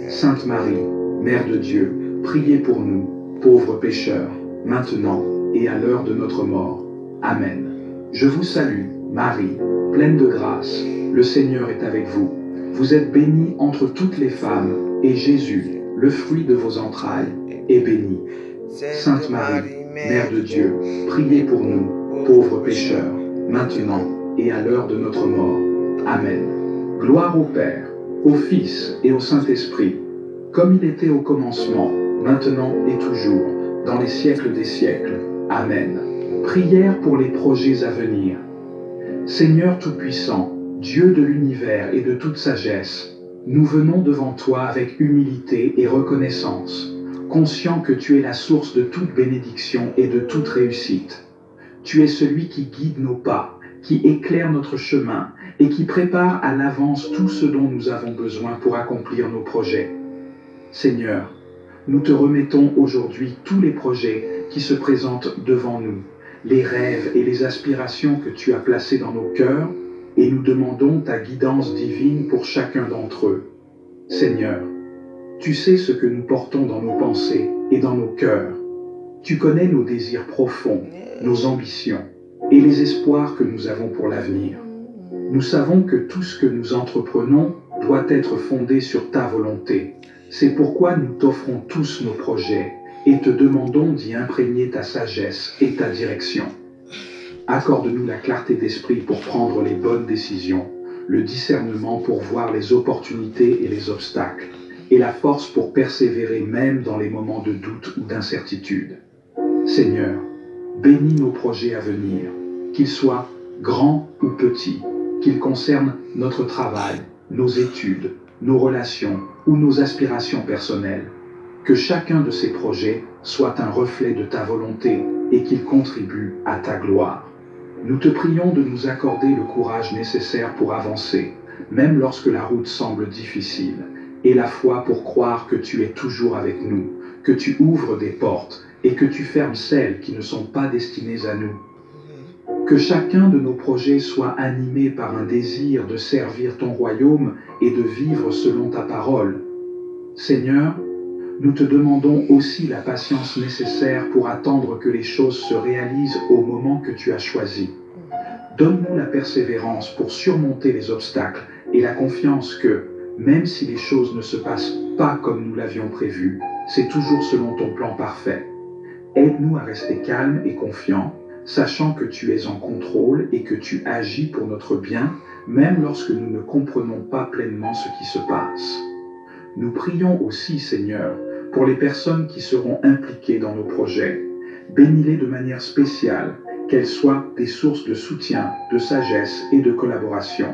Sainte Marie, Mère de Dieu, priez pour nous, pauvres pécheurs, maintenant et à l'heure de notre mort. Amen. Je vous salue, Marie, pleine de grâce. Le Seigneur est avec vous. Vous êtes bénie entre toutes les femmes, et Jésus, le fruit de vos entrailles, est béni. Sainte Marie, Mère de Dieu, priez pour nous, pauvres pécheurs, maintenant et à l'heure de notre mort. Amen. Gloire au Père, au Fils et au Saint-Esprit, comme il était au commencement, maintenant et toujours, dans les siècles des siècles. Amen. Prière pour les projets à venir. Seigneur Tout-Puissant, Dieu de l'univers et de toute sagesse, nous venons devant toi avec humilité et reconnaissance, conscients que tu es la source de toute bénédiction et de toute réussite. Tu es celui qui guide nos pas, qui éclaire notre chemin et qui prépare à l'avance tout ce dont nous avons besoin pour accomplir nos projets. Seigneur, nous te remettons aujourd'hui tous les projets qui se présentent devant nous, les rêves et les aspirations que tu as placés dans nos cœurs, et nous demandons ta guidance divine pour chacun d'entre eux. Seigneur, tu sais ce que nous portons dans nos pensées et dans nos cœurs. Tu connais nos désirs profonds, nos ambitions et les espoirs que nous avons pour l'avenir. Nous savons que tout ce que nous entreprenons doit être fondé sur ta volonté. C'est pourquoi nous t'offrons tous nos projets et te demandons d'y imprégner ta sagesse et ta direction. Accorde-nous la clarté d'esprit pour prendre les bonnes décisions, le discernement pour voir les opportunités et les obstacles, et la force pour persévérer même dans les moments de doute ou d'incertitude. Seigneur, bénis nos projets à venir, qu'ils soient grands ou petits, qu'ils concernent notre travail, nos études, nos relations ou nos aspirations personnelles. Que chacun de ces projets soit un reflet de ta volonté et qu'il contribue à ta gloire. Nous te prions de nous accorder le courage nécessaire pour avancer, même lorsque la route semble difficile, et la foi pour croire que tu es toujours avec nous, que tu ouvres des portes et que tu fermes celles qui ne sont pas destinées à nous. Que chacun de nos projets soit animé par un désir de servir ton royaume et de vivre selon ta parole. Seigneur, nous te demandons aussi la patience nécessaire pour attendre que les choses se réalisent au moment que tu as choisi. Donne-nous la persévérance pour surmonter les obstacles et la confiance que, même si les choses ne se passent pas comme nous l'avions prévu, c'est toujours selon ton plan parfait. Aide-nous à rester calmes et confiants, sachant que tu es en contrôle et que tu agis pour notre bien, même lorsque nous ne comprenons pas pleinement ce qui se passe. Nous prions aussi, Seigneur, pour les personnes qui seront impliquées dans nos projets. Bénis-les de manière spéciale, qu'elles soient des sources de soutien, de sagesse et de collaboration.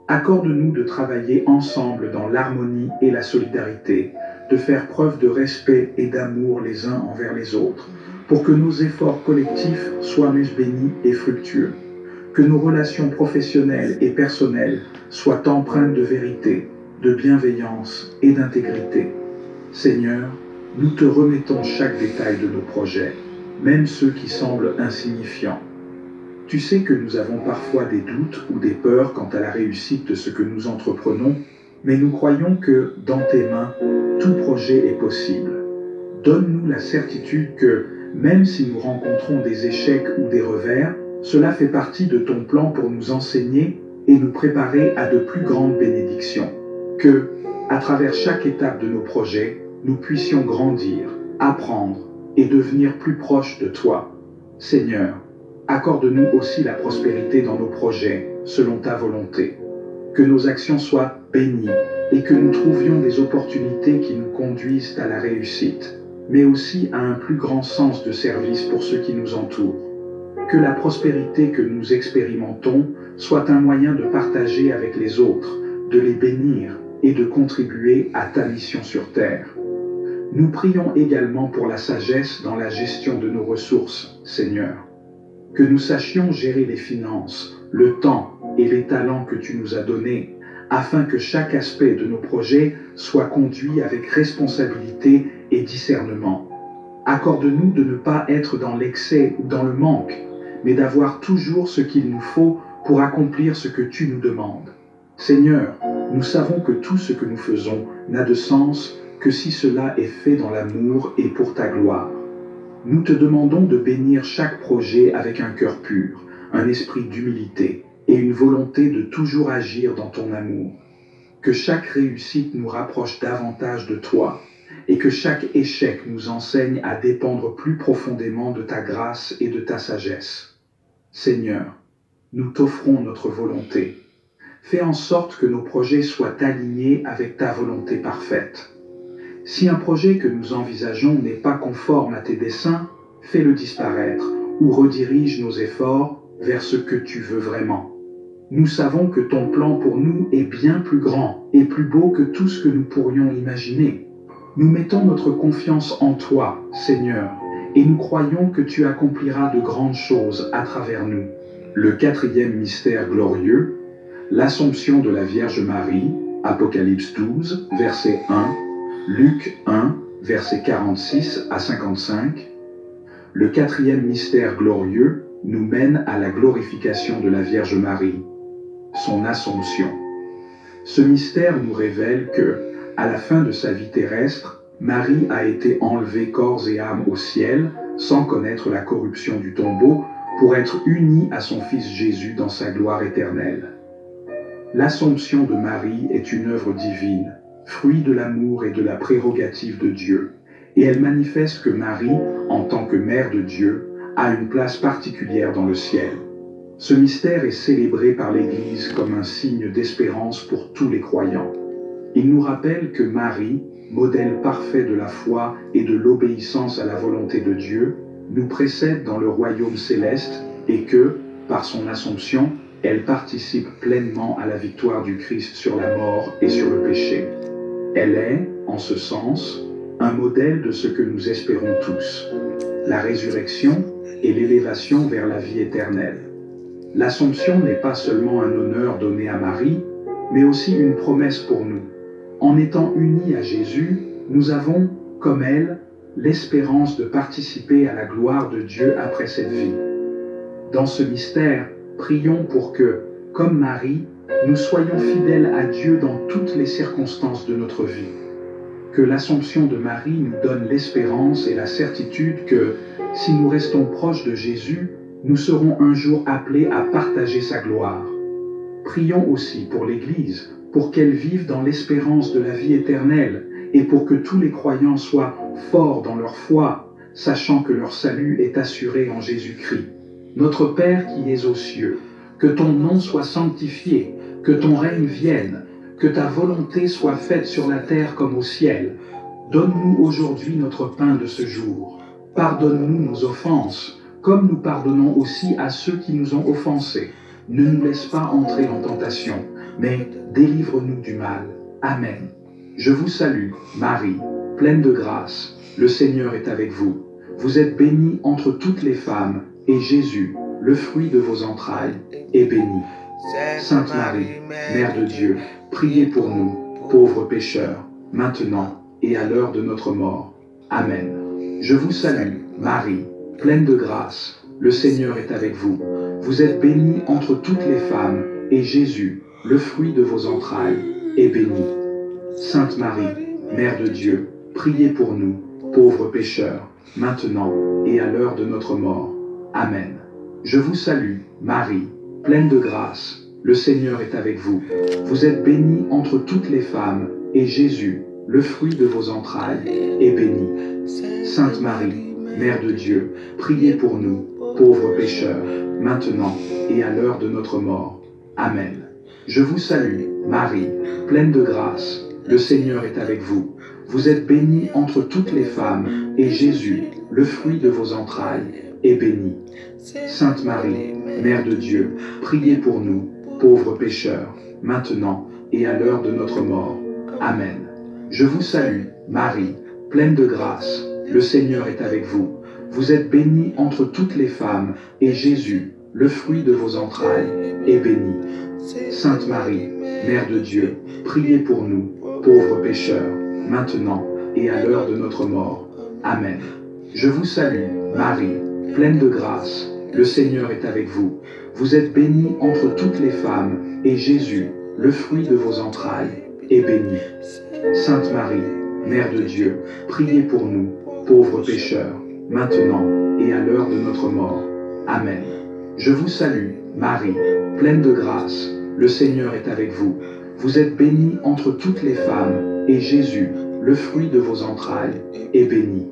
Accorde-nous de travailler ensemble dans l'harmonie et la solidarité, de faire preuve de respect et d'amour les uns envers les autres, pour que nos efforts collectifs soient bénis et fructueux, que nos relations professionnelles et personnelles soient empreintes de vérité, de bienveillance et d'intégrité. Seigneur, nous te remettons chaque détail de nos projets, même ceux qui semblent insignifiants. Tu sais que nous avons parfois des doutes ou des peurs quant à la réussite de ce que nous entreprenons, mais nous croyons que, dans tes mains, tout projet est possible. Donne-nous la certitude que, même si nous rencontrons des échecs ou des revers, cela fait partie de ton plan pour nous enseigner et nous préparer à de plus grandes bénédictions. Que, à travers chaque étape de nos projets, nous puissions grandir, apprendre et devenir plus proches de toi. Seigneur, accorde-nous aussi la prospérité dans nos projets, selon ta volonté. Que nos actions soient bénies et que nous trouvions des opportunités qui nous conduisent à la réussite, mais aussi à un plus grand sens de service pour ceux qui nous entourent. Que la prospérité que nous expérimentons soit un moyen de partager avec les autres, de les bénir et de contribuer à ta mission sur terre. Nous prions également pour la sagesse dans la gestion de nos ressources, Seigneur. Que nous sachions gérer les finances, le temps et les talents que tu nous as donnés, afin que chaque aspect de nos projets soit conduit avec responsabilité et discernement. Accorde-nous de ne pas être dans l'excès ou dans le manque, mais d'avoir toujours ce qu'il nous faut pour accomplir ce que tu nous demandes. Seigneur, nous savons que tout ce que nous faisons n'a de sens que si cela est fait dans l'amour et pour ta gloire. Nous te demandons de bénir chaque projet avec un cœur pur, un esprit d'humilité et une volonté de toujours agir dans ton amour. Que chaque réussite nous rapproche davantage de toi et que chaque échec nous enseigne à dépendre plus profondément de ta grâce et de ta sagesse. Seigneur, nous t'offrons notre volonté. Fais en sorte que nos projets soient alignés avec ta volonté parfaite. Si un projet que nous envisageons n'est pas conforme à tes desseins, fais-le disparaître ou redirige nos efforts vers ce que tu veux vraiment. Nous savons que ton plan pour nous est bien plus grand et plus beau que tout ce que nous pourrions imaginer. Nous mettons notre confiance en toi, Seigneur, et nous croyons que tu accompliras de grandes choses à travers nous. Le 4e mystère glorieux, l'Assomption de la Vierge Marie, Apocalypse 12, verset 1, Luc 1, versets 46 à 55, le quatrième mystère glorieux nous mène à la glorification de la Vierge Marie, son Assomption. Ce mystère nous révèle que, à la fin de sa vie terrestre, Marie a été enlevée corps et âme au ciel, sans connaître la corruption du tombeau, pour être unie à son Fils Jésus dans sa gloire éternelle. L'Assomption de Marie est une œuvre divine, fruit de l'amour et de la prérogative de Dieu, et elle manifeste que Marie, en tant que Mère de Dieu, a une place particulière dans le ciel. Ce mystère est célébré par l'Église comme un signe d'espérance pour tous les croyants. Il nous rappelle que Marie, modèle parfait de la foi et de l'obéissance à la volonté de Dieu, nous précède dans le royaume céleste et que, par son Assomption, elle participe pleinement à la victoire du Christ sur la mort et sur le péché. Elle est, en ce sens, un modèle de ce que nous espérons tous, la résurrection et l'élévation vers la vie éternelle. L'Assomption n'est pas seulement un honneur donné à Marie, mais aussi une promesse pour nous. En étant unis à Jésus, nous avons, comme elle, l'espérance de participer à la gloire de Dieu après cette vie. Dans ce mystère, prions pour que, comme Marie, nous soyons fidèles à Dieu dans toutes les circonstances de notre vie. Que l'Assomption de Marie nous donne l'espérance et la certitude que, si nous restons proches de Jésus, nous serons un jour appelés à partager sa gloire. Prions aussi pour l'Église, pour qu'elle vive dans l'espérance de la vie éternelle et pour que tous les croyants soient forts dans leur foi, sachant que leur salut est assuré en Jésus-Christ. Notre Père qui es aux cieux, que ton nom soit sanctifié, que ton règne vienne, que ta volonté soit faite sur la terre comme au ciel. Donne-nous aujourd'hui notre pain de ce jour. Pardonne-nous nos offenses, comme nous pardonnons aussi à ceux qui nous ont offensés. Ne nous laisse pas entrer en tentation, mais délivre-nous du mal. Amen. Je vous salue, Marie, pleine de grâce. Le Seigneur est avec vous. Vous êtes bénie entre toutes les femmes, et Jésus, le fruit de vos entrailles, est béni. Sainte Marie, Mère de Dieu, priez pour nous, pauvres pécheurs, maintenant et à l'heure de notre mort. Amen. Je vous salue, Marie, pleine de grâce. Le Seigneur est avec vous. Vous êtes bénie entre toutes les femmes, et Jésus, le fruit de vos entrailles, est béni. Sainte Marie, Mère de Dieu, priez pour nous, pauvres pécheurs, maintenant et à l'heure de notre mort. Amen. Je vous salue, Marie, pleine de grâce. Le Seigneur est avec vous. Vous êtes bénie entre toutes les femmes, et Jésus, le fruit de vos entrailles, est béni. Sainte Marie, Mère de Dieu, priez pour nous, pauvres pécheurs, maintenant et à l'heure de notre mort. Amen. Je vous salue, Marie, pleine de grâce. Le Seigneur est avec vous. Vous êtes bénie entre toutes les femmes, et Jésus, le fruit de vos entrailles, est béni. Sainte Marie, Mère de Dieu, priez pour nous, pauvres pécheurs, maintenant et à l'heure de notre mort. Amen. Je vous salue, Marie, pleine de grâce. Le Seigneur est avec vous. Vous êtes bénie entre toutes les femmes, et Jésus, le fruit de vos entrailles, est béni. Sainte Marie, Mère de Dieu, priez pour nous, pauvres pécheurs, maintenant et à l'heure de notre mort. Amen. Je vous salue, Marie, pleine de grâce. Le Seigneur est avec vous. Vous êtes bénie entre toutes les femmes, et Jésus, le fruit de vos entrailles, est béni. Sainte Marie, Mère de Dieu, priez pour nous, pauvres pécheurs, maintenant et à l'heure de notre mort. Amen. Je vous salue, Marie, pleine de grâce. Le Seigneur est avec vous. Vous êtes bénie entre toutes les femmes, et Jésus, le fruit de vos entrailles, est béni.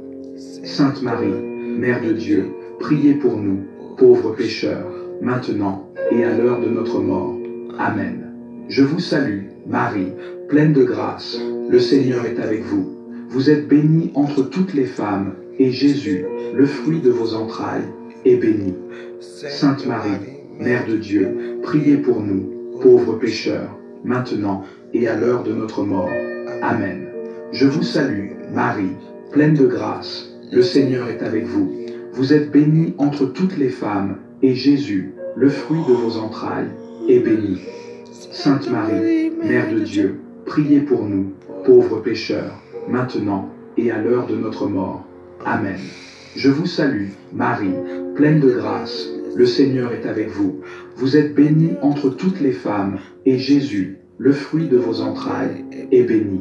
Sainte Marie, Mère de Dieu, priez pour nous, pauvres pécheurs, maintenant et à l'heure de notre mort. Amen. Je vous salue, Marie, pleine de grâce. Le Seigneur est avec vous. Vous êtes bénie entre toutes les femmes, et Jésus, le fruit de vos entrailles, est béni. Sainte Marie, Mère de Dieu, priez pour nous, pauvres pécheurs, maintenant et à l'heure de notre mort. Amen. Je vous salue, Marie, pleine de grâce. Le Seigneur est avec vous. Vous êtes bénie entre toutes les femmes, et Jésus, le fruit de vos entrailles, est béni. Sainte Marie, Mère de Dieu, priez pour nous, pauvres pécheurs, maintenant et à l'heure de notre mort. Amen. Je vous salue, Marie, pleine de grâce, le Seigneur est avec vous. Vous êtes bénie entre toutes les femmes, et Jésus, le fruit de vos entrailles, est béni.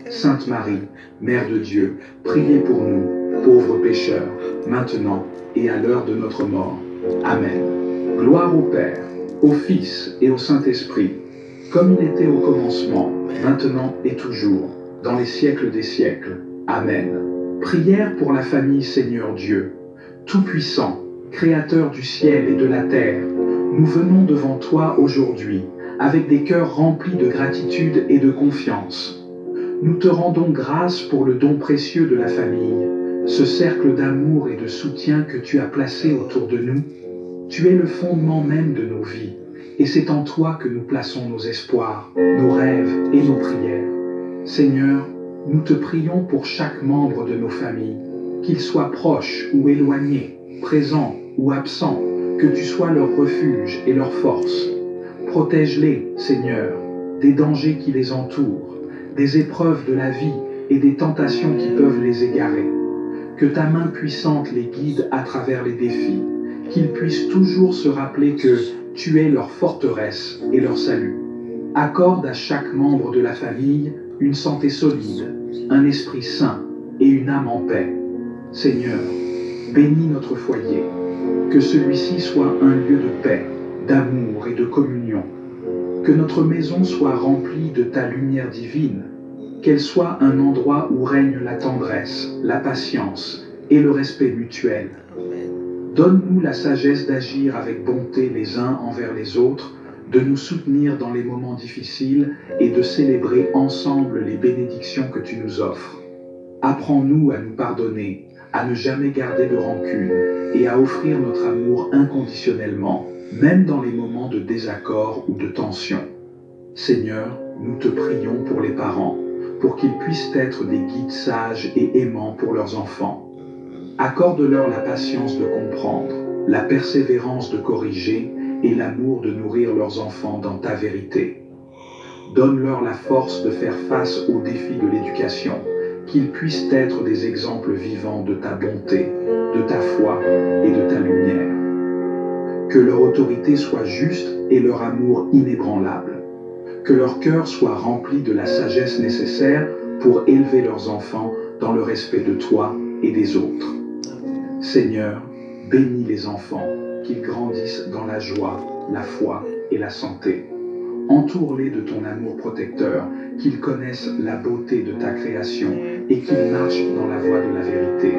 Sainte Marie, Mère de Dieu, priez pour nous, pauvres pécheurs, maintenant et à l'heure de notre mort. Amen. Gloire au Père, au Fils et au Saint-Esprit, comme il était au commencement, maintenant et toujours, dans les siècles des siècles. Amen. Prière pour la famille Seigneur Dieu, Tout-Puissant, Créateur du ciel et de la terre. Nous venons devant toi aujourd'hui, avec des cœurs remplis de gratitude et de confiance. Nous te rendons grâce pour le don précieux de la famille, ce cercle d'amour et de soutien que tu as placé autour de nous. Tu es le fondement même de nos vies, et c'est en toi que nous plaçons nos espoirs, nos rêves et nos prières. Seigneur, nous te prions pour chaque membre de nos familles, qu'ils soient proches ou éloignés, présents ou absents, que tu sois leur refuge et leur force. Protège-les, Seigneur, des dangers qui les entourent, des épreuves de la vie et des tentations qui peuvent les égarer. Que ta main puissante les guide à travers les défis, qu'ils puissent toujours se rappeler que tu es leur forteresse et leur salut. Accorde à chaque membre de la famille une santé solide, un esprit sain et une âme en paix. Seigneur, bénis notre foyer, que celui-ci soit un lieu de paix, d'amour et de communion. Que notre maison soit remplie de ta lumière divine, qu'elle soit un endroit où règne la tendresse, la patience et le respect mutuel. Donne-nous la sagesse d'agir avec bonté les uns envers les autres, de nous soutenir dans les moments difficiles et de célébrer ensemble les bénédictions que tu nous offres. Apprends-nous à nous pardonner, à ne jamais garder de rancune et à offrir notre amour inconditionnellement, même dans les moments de désaccord ou de tension. Seigneur, nous te prions pour les parents, pour qu'ils puissent être des guides sages et aimants pour leurs enfants. Accorde-leur la patience de comprendre, la persévérance de corriger et l'amour de nourrir leurs enfants dans ta vérité. Donne-leur la force de faire face aux défis de l'éducation, qu'ils puissent être des exemples vivants de ta bonté, de ta foi et de ta lumière. Que leur autorité soit juste et leur amour inébranlable. Que leur cœur soit rempli de la sagesse nécessaire pour élever leurs enfants dans le respect de toi et des autres. Seigneur, bénis les enfants, qu'ils grandissent dans la joie, la foi et la santé. Entoure-les de ton amour protecteur, qu'ils connaissent la beauté de ta création et qu'ils marchent dans la voie de la vérité.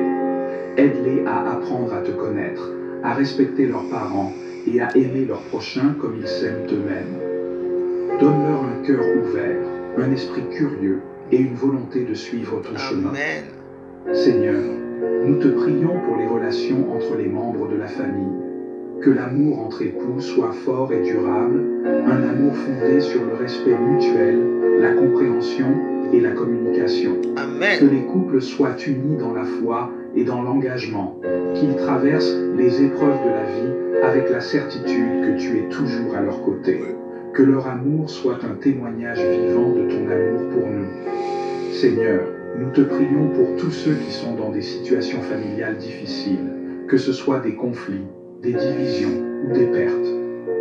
Aide-les à apprendre à te connaître, à respecter leurs parents et à aimer leurs prochains comme ils s'aiment eux-mêmes. Donne-leur un cœur ouvert, un esprit curieux et une volonté de suivre ton chemin. Seigneur, nous te prions pour les relations entre les membres de la famille. Que l'amour entre époux soit fort et durable, un amour fondé sur le respect mutuel, la compréhension et la communication. Amen. Que les couples soient unis dans la foi et dans l'engagement, qu'ils traversent les épreuves de la vie avec la certitude que tu es toujours à leur côté. Que leur amour soit un témoignage vivant de ton amour pour nous. Seigneur, nous te prions pour tous ceux qui sont dans des situations familiales difficiles, que ce soit des conflits, des divisions ou des pertes.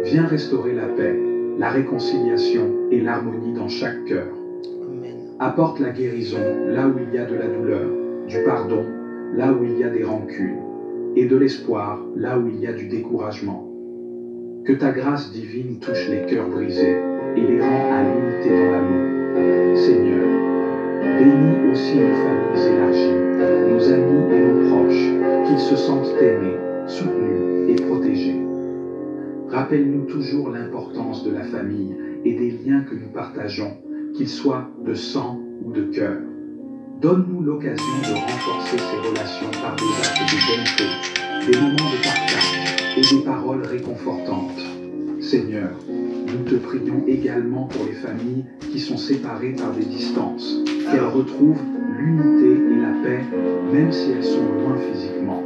Viens restaurer la paix, la réconciliation et l'harmonie dans chaque cœur. Amen. Apporte la guérison là où il y a de la douleur, du pardon là où il y a des rancunes, et de l'espoir là où il y a du découragement. Que ta grâce divine touche les cœurs brisés et les rend à l'unité dans l'amour. Seigneur, bénis aussi nos familles élargies, nos amis et nos proches, qu'ils se sentent aimés, soutenus et protégés. Rappelle-nous toujours l'importance de la famille et des liens que nous partageons, qu'ils soient de sang ou de cœur. Donne-nous l'occasion de renforcer ces relations par des actes de bonté, des moments de partage et des paroles réconfortantes. Seigneur, nous te prions également pour les familles qui sont séparées par des distances, qu'elles retrouvent l'unité et la paix, même si elles sont loin physiquement.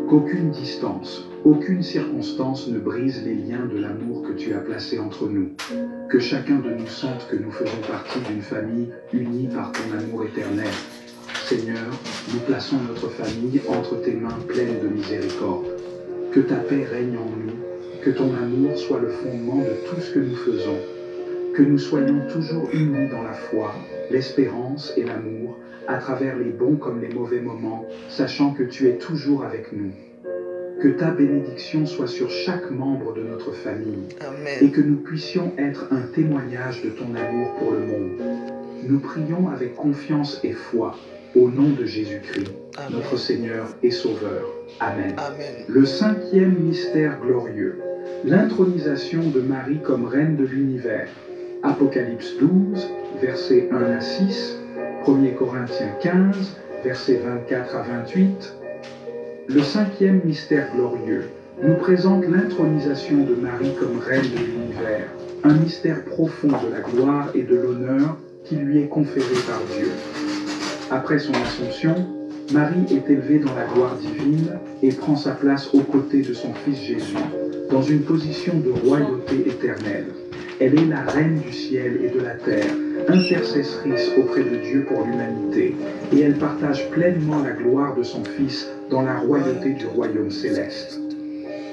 Qu'aucune distance, aucune circonstance ne brise les liens de l'amour que tu as placé entre nous. Que chacun de nous sente que nous faisons partie d'une famille unie par ton amour éternel. Seigneur, nous plaçons notre famille entre tes mains pleines de miséricorde. Que ta paix règne en nous, que ton amour soit le fondement de tout ce que nous faisons, que nous soyons toujours unis dans la foi, l'espérance et l'amour, à travers les bons comme les mauvais moments, sachant que tu es toujours avec nous. Que ta bénédiction soit sur chaque membre de notre famille et Amen. que nous puissions être un témoignage de ton amour pour le monde. Nous prions avec confiance et foi au nom de Jésus-Christ, Amen. notre Seigneur et Sauveur. Amen. Amen. Le 5e mystère glorieux, l'intronisation de Marie comme reine de l'univers. Apocalypse 12, versets 1 à 6, 1 Corinthiens 15, versets 24 à 28. Le 5e mystère glorieux nous présente l'intronisation de Marie comme reine de l'univers, un mystère profond de la gloire et de l'honneur qui lui est conféré par Dieu. Après son assomption, Marie est élevée dans la gloire divine et prend sa place aux côtés de son Fils Jésus, dans une position de royauté éternelle. Elle est la reine du ciel et de la terre, intercessrice auprès de Dieu pour l'humanité, et elle partage pleinement la gloire de son Fils dans la royauté du royaume céleste.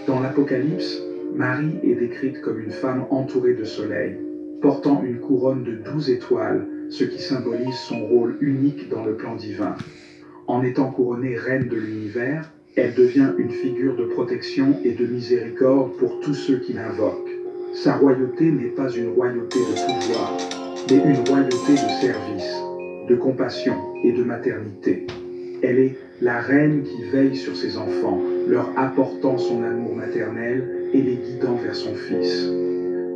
Dans l'Apocalypse, Marie est décrite comme une femme entourée de soleil, portant une couronne de 12 étoiles, ce qui symbolise son rôle unique dans le plan divin. En étant couronnée reine de l'univers, elle devient une figure de protection et de miséricorde pour tous ceux qui l'invoquent. Sa royauté n'est pas une royauté de pouvoir, mais une royauté de service, de compassion et de maternité. Elle est la reine qui veille sur ses enfants, leur apportant son amour maternel et les guidant vers son Fils.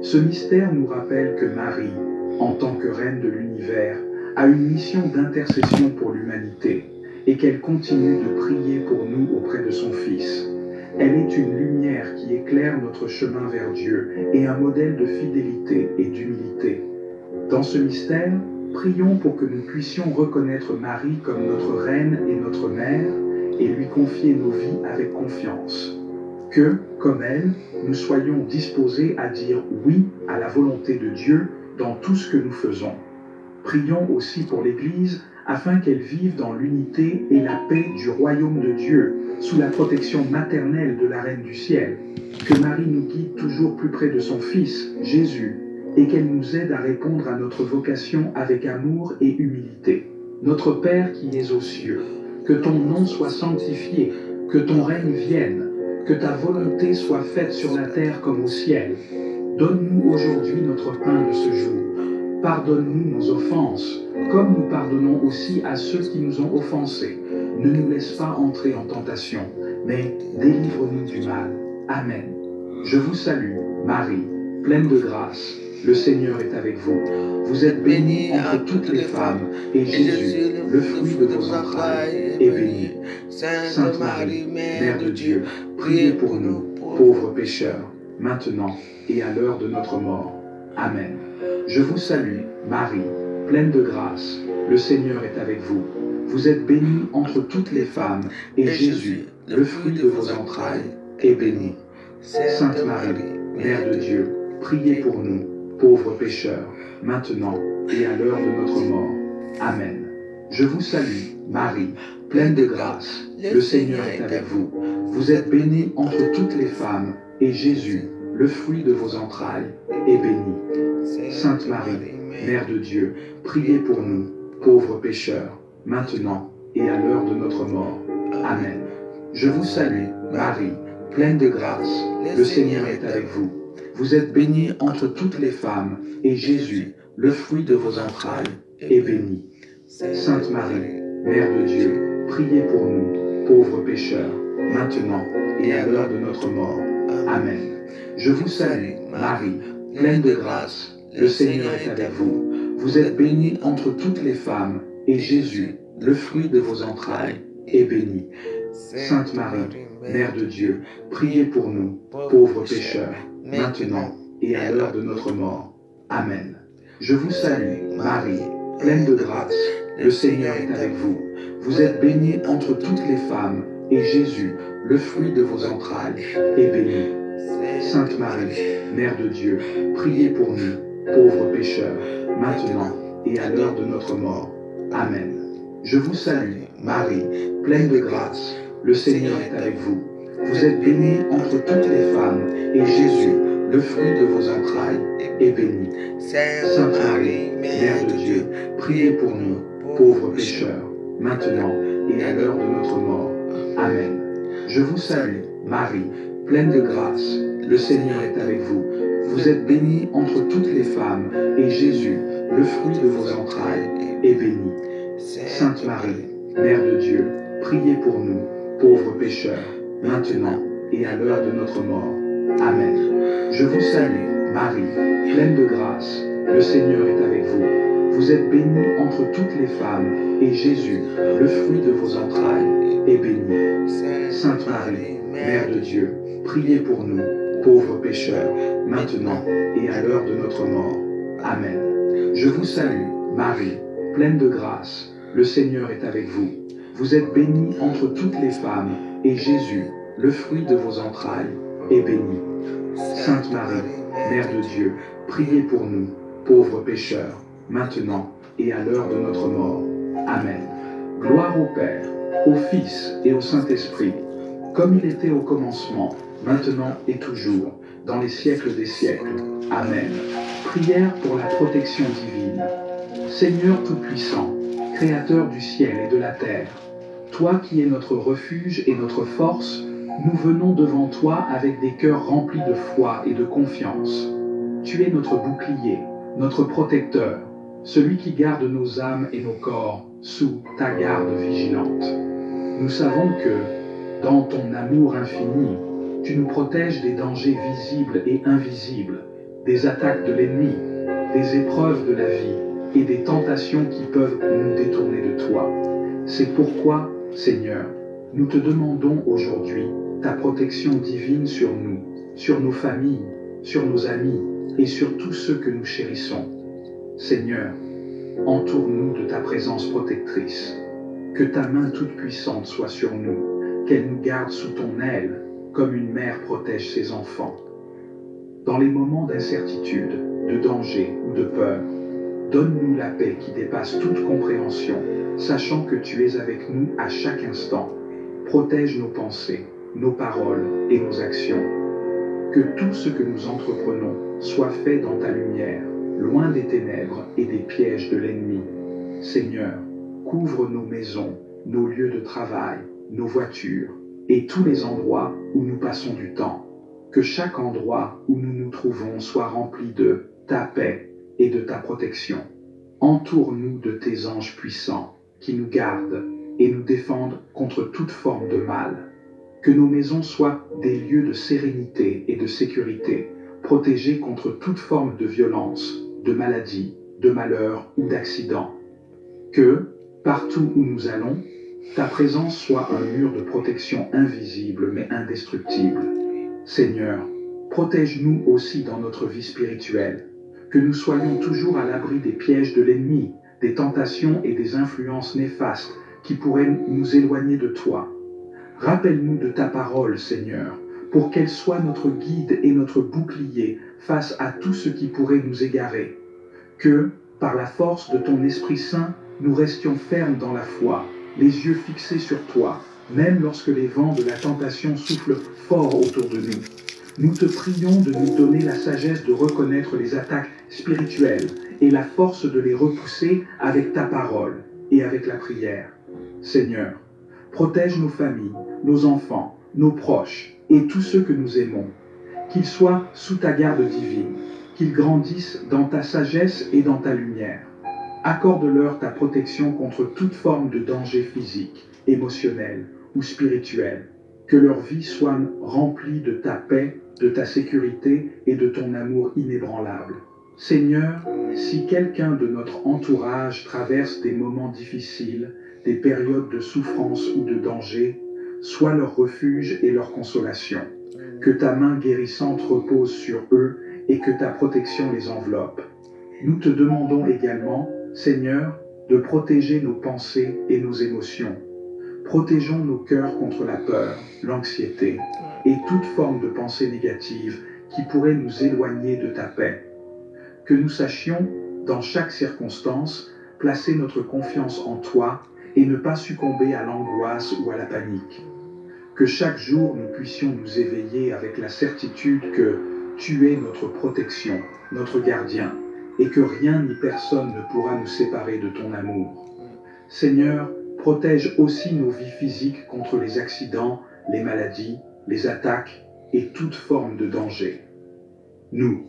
Ce mystère nous rappelle que Marie, en tant que reine de l'univers, a une mission d'intercession pour l'humanité et qu'elle continue de prier pour nous auprès de son Fils. Elle est une lumière qui éclaire notre chemin vers Dieu et un modèle de fidélité et d'humilité. Dans ce mystère, prions pour que nous puissions reconnaître Marie comme notre reine et notre mère et lui confier nos vies avec confiance. Que, comme elle, nous soyons disposés à dire oui à la volonté de Dieu dans tout ce que nous faisons. Prions aussi pour l'Église afin qu'elle vive dans l'unité et la paix du royaume de Dieu, sous la protection maternelle de la Reine du Ciel. Que Marie nous guide toujours plus près de son Fils, Jésus, et qu'elle nous aide à répondre à notre vocation avec amour et humilité. Notre Père qui es aux cieux, que ton nom soit sanctifié, que ton règne vienne, que ta volonté soit faite sur la terre comme au ciel. Donne-nous aujourd'hui notre pain de ce jour. Pardonne-nous nos offenses, comme nous pardonnons aussi à ceux qui nous ont offensés. Ne nous laisse pas entrer en tentation, mais délivre-nous du mal. Amen. Je vous salue, Marie, pleine de grâce. Le Seigneur est avec vous. Vous êtes bénie entre toutes les femmes, et Jésus, le fruit de vos entrailles, est béni. Sainte Marie, Mère de Dieu, priez pour nous, pauvres pécheurs, maintenant et à l'heure de notre mort. Amen. Je vous salue, Marie, pleine de grâce. Le Seigneur est avec vous. Vous êtes bénie entre toutes les femmes, et Jésus, le fruit de vos entrailles, est béni. Sainte Marie, Mère de Dieu, priez pour nous, pauvres pécheurs, maintenant et à l'heure de notre mort. Amen. Je vous salue, Marie, pleine de grâce. Le Seigneur est avec vous. Vous êtes bénie entre toutes les femmes, et Jésus, le fruit de vos entrailles, est béni. Sainte Marie, Mère de Dieu, priez pour nous, pauvres pécheurs, maintenant et à l'heure de notre mort. Amen. Je vous salue, Marie, pleine de grâce. Le Seigneur est avec vous. Vous êtes bénie entre toutes les femmes, et Jésus, le fruit de vos entrailles, est béni. Sainte Marie, Mère de Dieu, priez pour nous, pauvres pécheurs, maintenant et à l'heure de notre mort. Amen. Je vous salue, Marie, pleine de grâce. Le Seigneur est avec vous. Vous êtes bénie entre toutes les femmes, et Jésus, le fruit de vos entrailles, est béni. Sainte Marie, Mère de Dieu, priez pour nous, pauvres pécheurs, maintenant et à l'heure de notre mort. Amen. Je vous salue, Marie, pleine de grâce. Le Seigneur est avec vous. Vous êtes bénie entre toutes les femmes, et Jésus, le fruit de vos entrailles, est béni. Sainte Marie, Mère de Dieu, priez pour nous, pauvres pécheurs, maintenant et à l'heure de notre mort. Amen. Je vous salue, Marie, pleine de grâce. Le Seigneur est avec vous. Vous êtes bénie entre toutes les femmes, et Jésus, le fruit de vos entrailles, est béni. Sainte Marie, Mère de Dieu, priez pour nous, pauvres pécheurs, maintenant et à l'heure de notre mort. Amen. Je vous salue, Marie, pleine de grâce. Le Seigneur est avec vous. Vous êtes bénie entre toutes les femmes, et Jésus, le fruit de vos entrailles, est béni. Sainte Marie, Mère de Dieu, priez pour nous, pauvres pécheurs, maintenant et à l'heure de notre mort. Amen. Je vous salue, Marie, pleine de grâce. Le Seigneur est avec vous. Vous êtes bénie entre toutes les femmes, et Jésus, le fruit de vos entrailles, est béni. Sainte Marie, Mère de Dieu, priez pour nous, pauvres pécheurs, maintenant et à l'heure de notre mort. Amen. Je vous salue, Marie, pleine de grâce. Le Seigneur est avec vous. Vous êtes bénie entre toutes les femmes, et Jésus, le fruit de vos entrailles, est béni. Sainte Marie, Mère de Dieu, priez pour nous, pauvres pécheurs, maintenant et à l'heure de notre mort. Amen. Gloire au Père, au Fils et au Saint-Esprit, comme il était au commencement, maintenant et toujours, dans les siècles des siècles. Amen. Prière pour la protection divine. Seigneur Tout-Puissant, Créateur du ciel et de la terre, toi qui es notre refuge et notre force, nous venons devant toi avec des cœurs remplis de foi et de confiance. Tu es notre bouclier, notre protecteur, celui qui garde nos âmes et nos corps sous ta garde vigilante. Nous savons que, dans ton amour infini, tu nous protèges des dangers visibles et invisibles, des attaques de l'ennemi, des épreuves de la vie et des tentations qui peuvent nous détourner de toi. C'est pourquoi, Seigneur, nous te demandons aujourd'hui ta protection divine sur nous, sur nos familles, sur nos amis et sur tous ceux que nous chérissons. Seigneur, entoure-nous de ta présence protectrice. Que ta main toute-puissante soit sur nous, qu'elle nous garde sous ton aile, comme une mère protège ses enfants. Dans les moments d'incertitude, de danger ou de peur, donne-nous la paix qui dépasse toute compréhension, sachant que tu es avec nous à chaque instant. Protège nos pensées, nos paroles et nos actions. Que tout ce que nous entreprenons soit fait dans ta lumière, loin des ténèbres et des pièges de l'ennemi. Seigneur, couvre nos maisons, nos lieux de travail, nos voitures et tous les endroits où nous passons du temps. Que chaque endroit où nous nous trouvons soit rempli de ta paix et de ta protection. Entoure-nous de tes anges puissants qui nous gardent et nous défendent contre toute forme de mal. Que nos maisons soient des lieux de sérénité et de sécurité, protégés contre toute forme de violence, de maladie, de malheur ou d'accident. Que, partout où nous allons, ta présence soit un mur de protection invisible mais indestructible. Seigneur, protège-nous aussi dans notre vie spirituelle, que nous soyons toujours à l'abri des pièges de l'ennemi, des tentations et des influences néfastes qui pourraient nous éloigner de toi. Rappelle-nous de ta parole, Seigneur, pour qu'elle soit notre guide et notre bouclier face à tout ce qui pourrait nous égarer. Que, par la force de ton Esprit Saint, nous restions fermes dans la foi, les yeux fixés sur toi, même lorsque les vents de la tentation soufflent fort autour de nous. Nous te prions de nous donner la sagesse de reconnaître les attaques spirituelles et la force de les repousser avec ta parole et avec la prière. Seigneur, protège nos familles, nos enfants, nos proches et tous ceux que nous aimons. Qu'ils soient sous ta garde divine, qu'ils grandissent dans ta sagesse et dans ta lumière. Accorde-leur ta protection contre toute forme de danger physique, émotionnel ou spirituel. Que leur vie soit remplie de ta paix, de ta sécurité et de ton amour inébranlable. Seigneur, si quelqu'un de notre entourage traverse des moments difficiles, des périodes de souffrance ou de danger, sois leur refuge et leur consolation. Que ta main guérissante repose sur eux et que ta protection les enveloppe. Nous te demandons également, Seigneur, de protéger nos pensées et nos émotions. Protégeons nos cœurs contre la peur, l'anxiété et toute forme de pensée négative qui pourrait nous éloigner de ta paix. Que nous sachions, dans chaque circonstance, placer notre confiance en toi et ne pas succomber à l'angoisse ou à la panique. Que chaque jour nous puissions nous éveiller avec la certitude que tu es notre protection, notre gardien, et que rien ni personne ne pourra nous séparer de ton amour. Seigneur, protège aussi nos vies physiques contre les accidents, les maladies, les attaques et toute forme de danger. Nous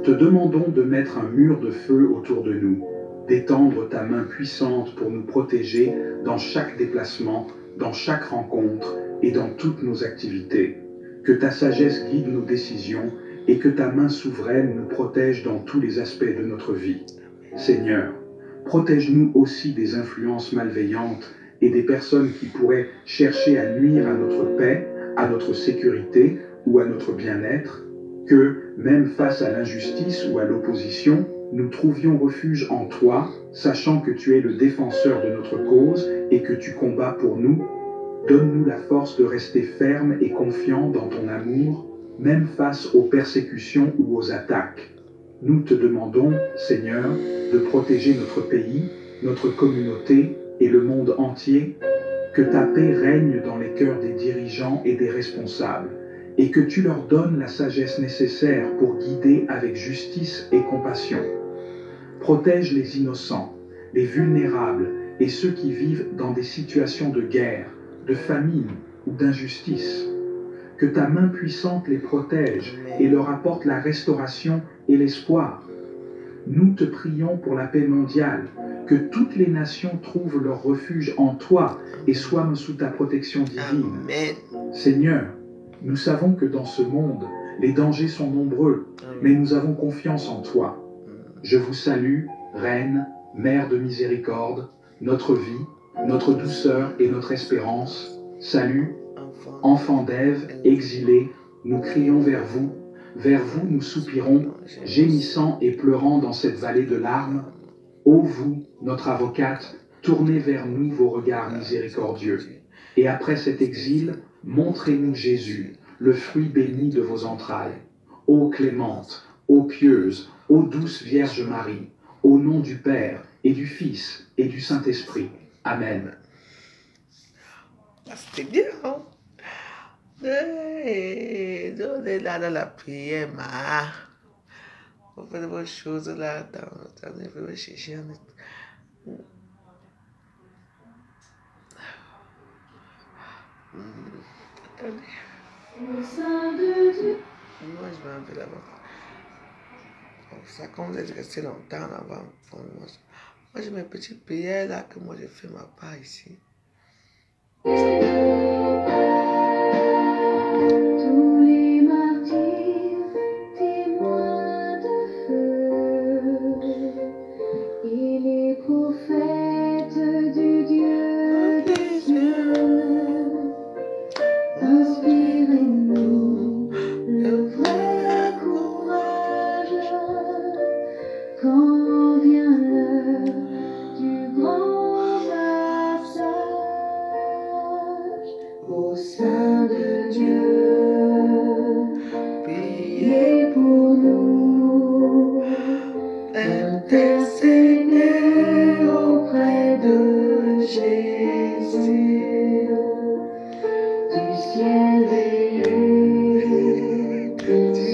te demandons de mettre un mur de feu autour de nous, d'étendre ta main puissante pour nous protéger dans chaque déplacement, dans chaque rencontre et dans toutes nos activités. Que ta sagesse guide nos décisions et que ta main souveraine nous protège dans tous les aspects de notre vie. Seigneur, protège-nous aussi des influences malveillantes et des personnes qui pourraient chercher à nuire à notre paix, à notre sécurité ou à notre bien-être, que, même face à l'injustice ou à l'opposition, nous trouvions refuge en toi, sachant que tu es le défenseur de notre cause et que tu combats pour nous. Donne-nous la force de rester ferme et confiant dans ton amour, même face aux persécutions ou aux attaques. Nous te demandons, Seigneur, de protéger notre pays, notre communauté et le monde entier, que ta paix règne dans les cœurs des dirigeants et des responsables, et que tu leur donnes la sagesse nécessaire pour guider avec justice et compassion. Protège les innocents, les vulnérables et ceux qui vivent dans des situations de guerre, de famine ou d'injustice. Que ta main puissante les protège et leur apporte la restauration et l'espoir. Nous te prions pour la paix mondiale, que toutes les nations trouvent leur refuge en toi et soient sous ta protection divine. Amen. Seigneur, nous savons que dans ce monde, les dangers sont nombreux, mais nous avons confiance en toi. Je vous salue, Reine, Mère de miséricorde, notre vie, notre douceur et notre espérance. Salut, enfants d'Ève, exilés, nous crions vers vous nous soupirons, gémissant et pleurant dans cette vallée de larmes. Ô vous, notre avocate, tournez vers nous vos regards miséricordieux. Et après cet exil, montrez-nous Jésus, le fruit béni de vos entrailles. Ô clémente, ô pieuse, ô douce Vierge Marie, au nom du Père et du Fils et du Saint-Esprit. Amen. C'était bien, hein? On est là dans la prière, on fait de bonnes choses là, attendez, je vais chercher attendez. Au sein de Dieu. Moi, je vais un peu là-bas. Ça, quand vous êtes resté longtemps là-bas, moi, j'ai mes petites prières là, que moi, j'ai fait ma part ici. Tous les martyrs, témoins de feu, et les prophètes du Dieu des cieux, inspirez-nous le vrai courage quand vient l'heure du grand passage. Au sein de Dieu, priez pour nous, intercédez auprès de Jésus, du ciel veillez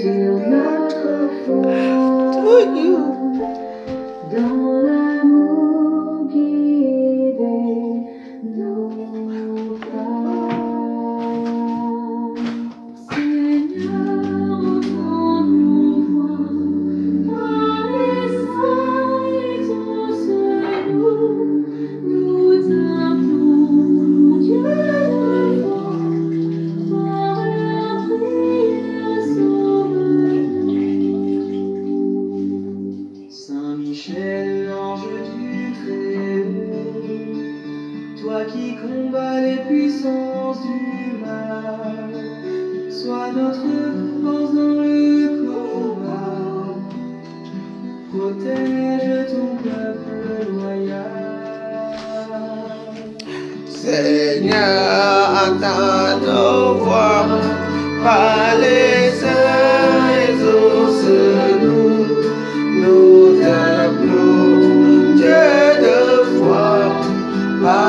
sur notre foi, dans l'amour guidez nos pas. Seigneur, entends nos voix, par les saints exauce-nous, nous t'appelons, Dieu de foi, par la prière sauve-nous. Saint Michel, ange du Très-Haut, toi qui combats les puissances du mal, sois notre force dans le combat, protège ton peuple loyal. Seigneur, entends nos voix, par les saints exauce-nous, nous t'appelons, Dieu de foi, par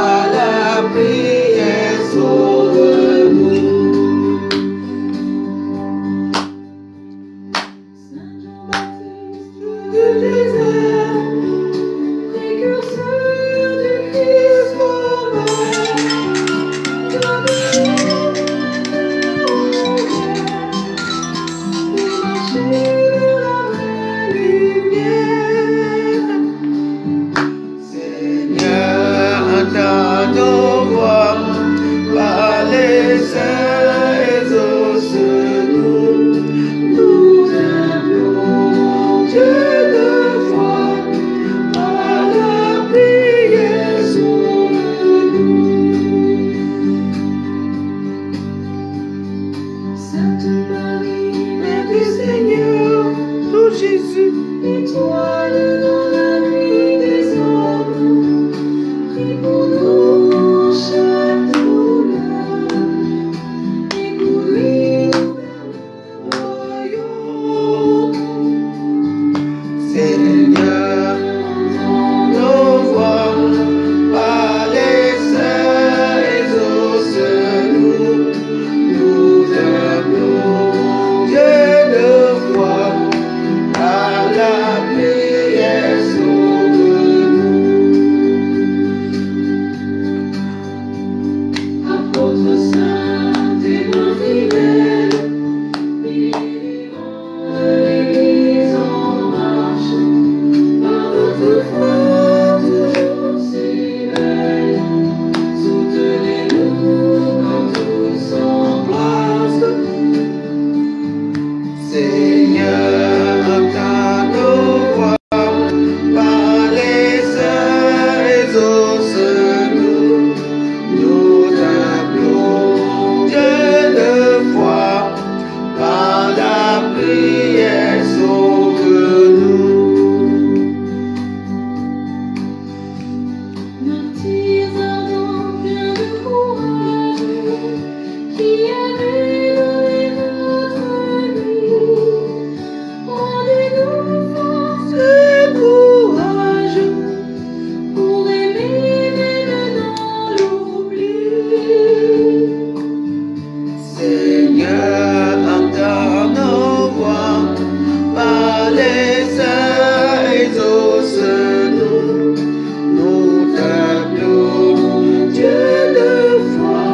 Seigneur, entends nos voix, par les uns et autres, nous t'appelons, Dieu de foi, par la prière, sauve-nous. Martyrs ardents, pleins de courage, qui avez donné votre vie, rendez-nous force et courage pour aimer même dans l'oubli. Seigneur, entends nos voix, par les uns et autres, nous t'appelons, Dieu de foi,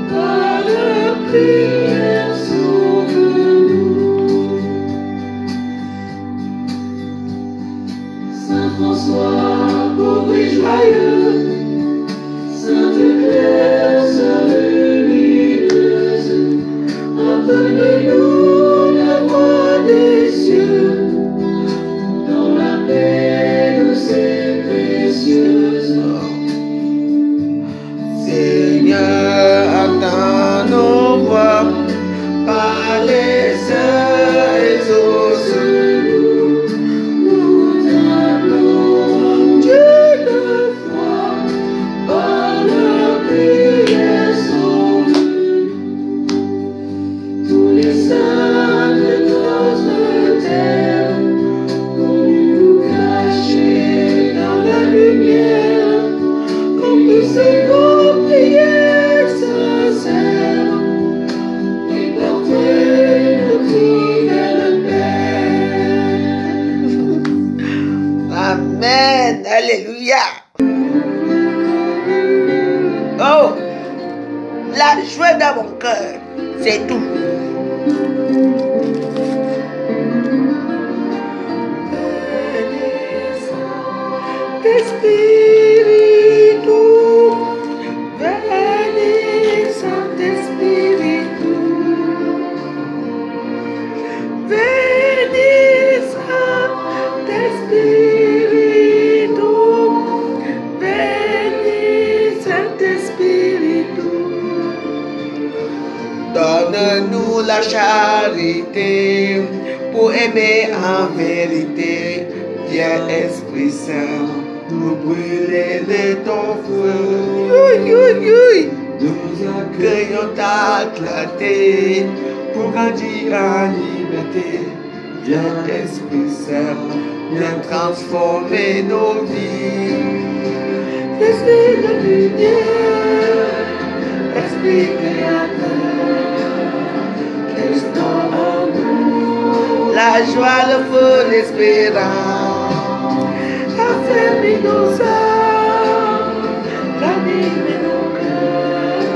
par la prière, sauve-nous. Saint François, pauvre et joyeux, Sainte Claire, sœur lumineuse, appelez-nous la voix des cieux, dans la paix douce et précieuse. Seigneur, entends nos voix, par les uns et autres, Nous t'appelons, Dieu de foi, par la prière, sauve-nous. Tous les saints de notre terre, nous cacher dans la lumière, qu'on puisse vos prières sincères et porter nos cris vers le Père. Amen. Alléluia. Oh, la joie dans mon cœur, c'est tout. Espíritu, ven, Santo Espíritu, ven, Santo Espíritu, ven, Santo Espíritu. Donne-nous la charité pour aimer en vérité. Viens Esprit Saint, nous brûler de ton feu. Nous accueillons ta clarté pour grandir en liberté. Viens Esprit Saint, viens transformer nos vies. Esprit de lumière, Esprit créateur, restaure en nous la joie, le feu, l'espérance. Affermis nos âmes, ranime nos cœurs,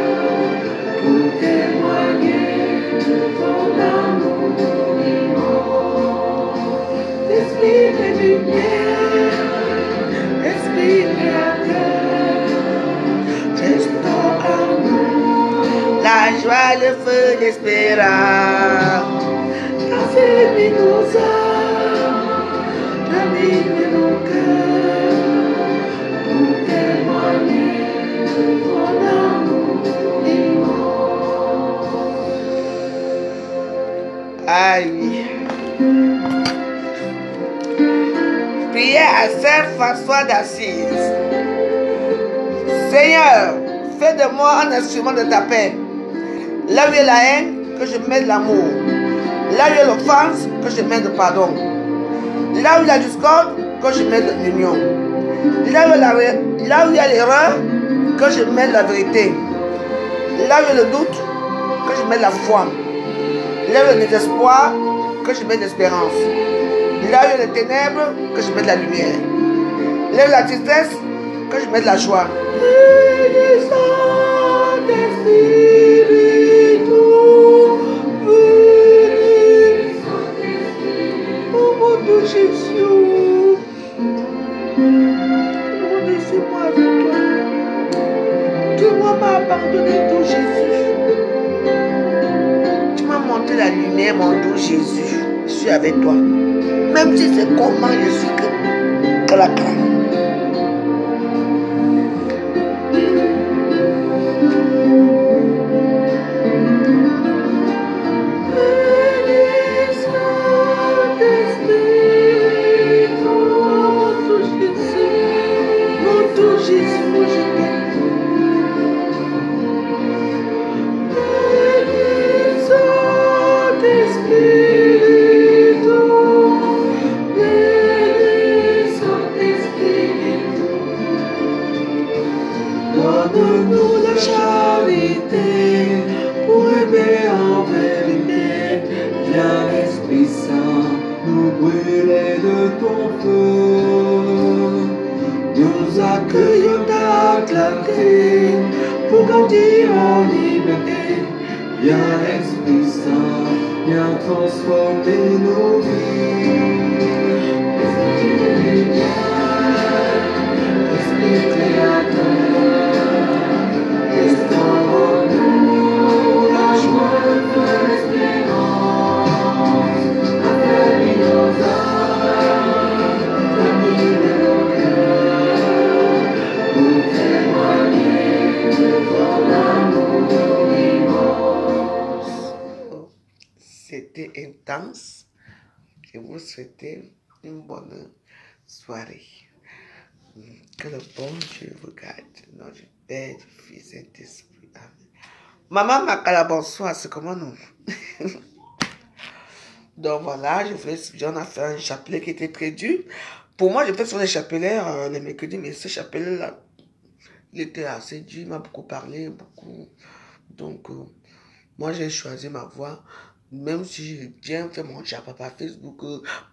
pour témoigner de ton amour immense. Esprit de lumière, Esprit créateur, restaure en nous la joie, le feu, l'espérance. Affermis nos âmes, ranime nos cœurs, pour témoigner de ton amour immense. Aïe, oui. Prière à Saint François d'Assise. Seigneur, fais de moi un instrument de ta paix. Là où il y a la haine, que je mette l'amour. Là où il y a l'offense, que je mette le pardon. Là où il y a la discorde, que je mette l'union. Là où il y a l'erreur, que je mette la vérité. Là où il y a le doute, que je mette la foi. Là où il y a le désespoir, que je mette l'espérance. Là où il y a les ténèbres, que je mette la lumière. Là où il y a la tristesse, que je mette la joie. Jésus, laissez-moi avec toi. Tu m'as abandonné, tout Jésus. Tu m'as montré la lumière, mon doux Jésus. suis avec toi. Même si c'est comment je suis que la cara. Donne-nous la charité pour aimer en vérité. Viens, Esprit Saint, nous brûler de ton feu. Nous accueillons ta clarté pour grandir en liberté. Viens, Esprit Saint, viens transformer nos vies. Esprit créateur. C'était intense. Je vous souhaite une bonne soirée. Que le bon Dieu vous garde. Nom du Père, du Fils et du Saint-Esprit. Amen. Maman Makala, bonsoir, c'est comment nous? Donc voilà, on a fait un chapelet qui était très dur. Pour moi, je fais sur les chapelets les mercredis, mais ce chapelet-là, il était assez dur, il m'a beaucoup parlé, beaucoup. Donc, moi, j'ai choisi ma voix. Même si j'ai bien fait mon chapelet par Facebook,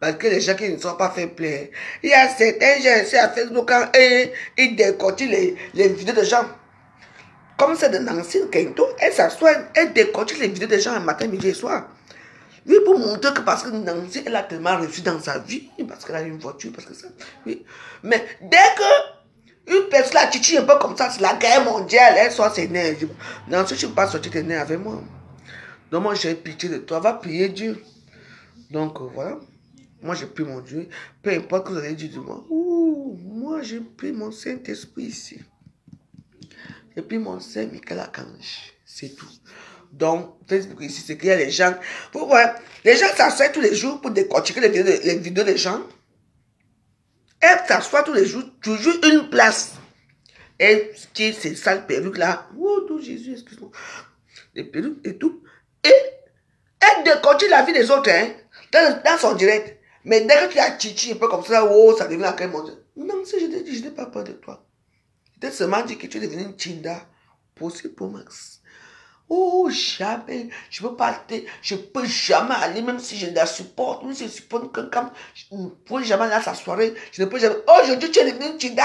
parce que les gens qui ne sont pas fait plaisir. Il y a certains gens ici à Facebook, quand ils décortiquent les vidéos de gens. Comme c'est de Nancy Kento, elle s'assoit, elle décortique les vidéos des gens le matin, midi et soir. Oui, pour montrer que parce que Nancy, elle a tellement réussi dans sa vie, parce qu'elle a une voiture, parce que ça. Oui. Mais dès que une personne la chichi un peu comme ça, c'est la guerre mondiale, elle sort ses nerfs. Nancy, tu ne peux pas sortir tes nerfs avec moi. Donc moi j'ai pitié de toi, va prier Dieu. Donc voilà, moi j'ai pris mon Dieu, peu importe ce que vous allez dire de moi. Ouh, moi j'ai pris mon Saint-Esprit ici. J'ai pris mon Saint Michael Archange, c'est tout. Donc Facebook ici, c'est qu'il y a les gens, vous voyez, les gens s'assoient tous les jours pour décortiquer les vidéos des gens. Elles s'assoient tous les jours, toujours une place. Et qui ces sales perruques là, oh tout Jésus, excuse-moi, les perruques et tout. Et elle décortique la vie des autres, hein, dans son direct. Mais dès que tu as chichi un peu comme ça, oh, ça devient à quel moment? Non, si je t'ai dit, je n'ai pas peur de toi. Je t'ai seulement dit que tu es devenu une Tinda. Possible pour Max. Oh, jamais. Je peux jamais aller, même si je la supporte, même si je supporte quelqu'un, je ne peux jamais aller à sa soirée. Je ne peux jamais. Aujourd'hui, tu es devenu une Tinda.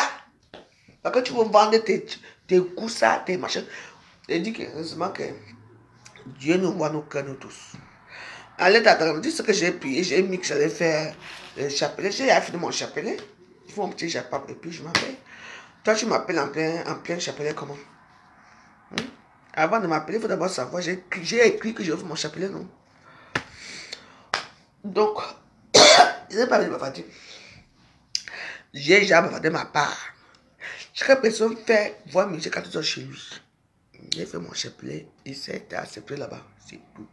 Parce que tu veux vendre tes coussins, tes machins. Je dis que, heureusement que Dieu nous voit nos cœurs, nous tous. Allez, t'attends, dis ce que j'ai prié, j'ai mis que j'allais faire le chapelet. J'ai fini mon chapelet. Il faut un petit chapelet et puis je m'appelle. Toi, tu m'appelles en plein chapelet, comment? Avant de m'appeler, il faut d'abord savoir. J'ai écrit que je veux mon chapelet, non? Donc, je n'ai pas envie de bavarder. J'ai déjà bavardé ma part. Chaque personne fait voir musique à tout chez lui. J'ai fait mon chapelet, il s'est accepté là-bas, c'est tout.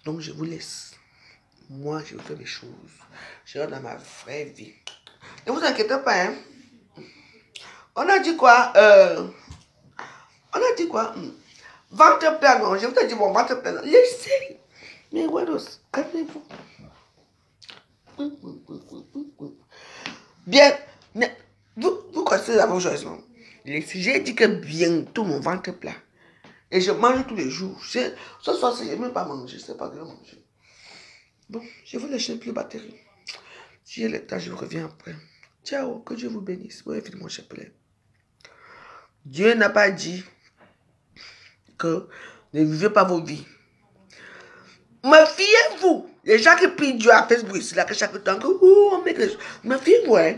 Donc je vous laisse. Moi, je vais faire mes choses. Je rentre dans ma vraie vie. Ne vous inquiétez pas, hein. On a dit quoi? Ventre plein, non. Je vous ai dit mon ventre plein. Laissez. Mais Wados, calmez-vous. Bien. Mais vous connaissez la même chose, non? J'ai dit que bientôt mon ventre plat. Et je mange tous les jours. Ce soir, je n'ai même pas mangé. Je ne sais pas que je manger. Bon, je vous laisse plus de batterie. Si j'ai le temps, je reviens après. Ciao, que Dieu vous bénisse. Moi, j'ai fini mon chapelet. Dieu n'a pas dit que ne vivez pas vos vies. Méfiez-vous. Les gens qui prient Dieu à Facebook, c'est là que chaque temps que on met les... Méfiez-vous, hein.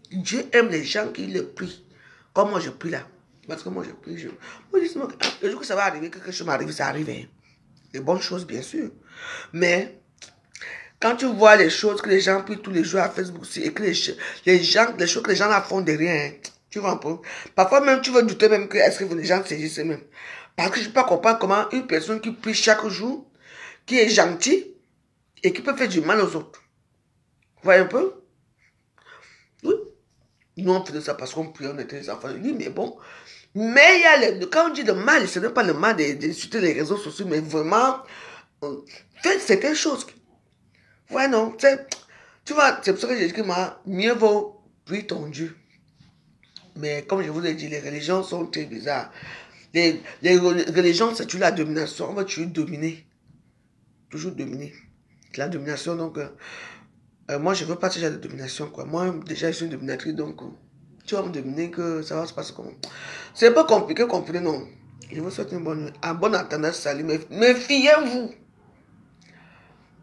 Dieu aime les gens qui le prient. Comme moi, je prie là. Parce que moi, je prie. Moi, justement, le jour que ça va arriver, que quelque chose m'arrive, ça arrive. Hein. Des bonnes choses, bien sûr. Mais, Quand tu vois les choses que les gens prient tous les jours à Facebook aussi, et que les choses que les gens là font derrière, hein, tu vois un peu. Parfois même, tu veux douter même que est-ce que les gens saisissent même. Parce que je ne peux pas comprendre comment une personne qui prie chaque jour, qui est gentille, et qui peut faire du mal aux autres. Vous voyez un peu? Oui. Nous, on faisait ça parce qu'on priait, on était les enfants de lui, mais bon. Mais il y a quand on dit le mal, ce n'est pas le mal d'insulter les réseaux sociaux, mais vraiment, faire certaines choses. Ouais, non, tu vois, c'est pour ça que j'ai dit que mieux vaut prier ton Dieu. Mais comme je vous l'ai dit, les religions sont très bizarres. Les religions, c'est la domination. On va toujours dominer. Toujours dominer. La domination, donc, moi, je ne veux pas ce genre de domination, quoi. Moi, déjà, je suis une dominatrice, donc, tu vas me dominer, que ça va se passer comment? C'est pas compliqué, comprenez, non. Je vous souhaite une bonne nuit. En bonne attendance, salut. Méfiez-vous.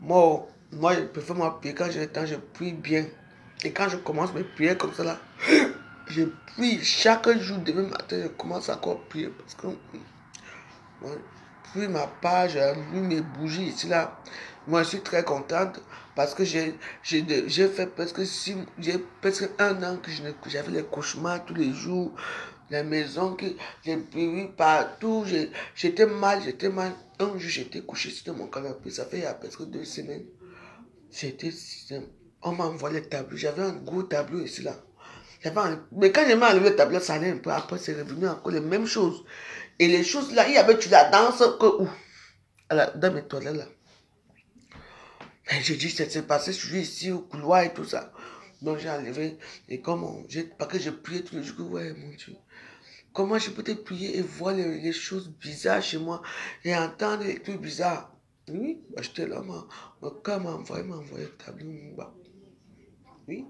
Moi, je préfère prier quand j'ai le temps, je prie bien. Et quand je commence mes prières comme ça, là, je prie chaque jour, demain matin, je commence encore à prier. Parce que moi, je prie ma page, j'allume mes bougies ici, là. Moi, je suis très contente parce que j'ai fait presque j'ai presque 1 an que j'avais les cauchemars tous les jours. La maison, que j'ai prié partout. J'étais mal. Un jour, j'étais couché sur mon canapé. Ça fait il y a presque 2 semaines. On m'a envoyé le tableau. J'avais un gros tableau ici, là. Mais quand j'ai mis enlevé le tableau, ça allait un peu. Après, c'est revenu encore les mêmes choses. Et les choses là, il y avait tu la danse que où? Dans mes toilettes là. J'ai dit, c'est passé, je suis ici au couloir et tout ça. Donc j'ai enlevé. Et parce que j'ai prié tous les jours, ouais, mon Dieu. Comment je peux te prier et voir les choses bizarres chez moi et entendre les trucs bizarres? Oui, j'étais là, mon cœur m'a envoyé le tableau. Oui.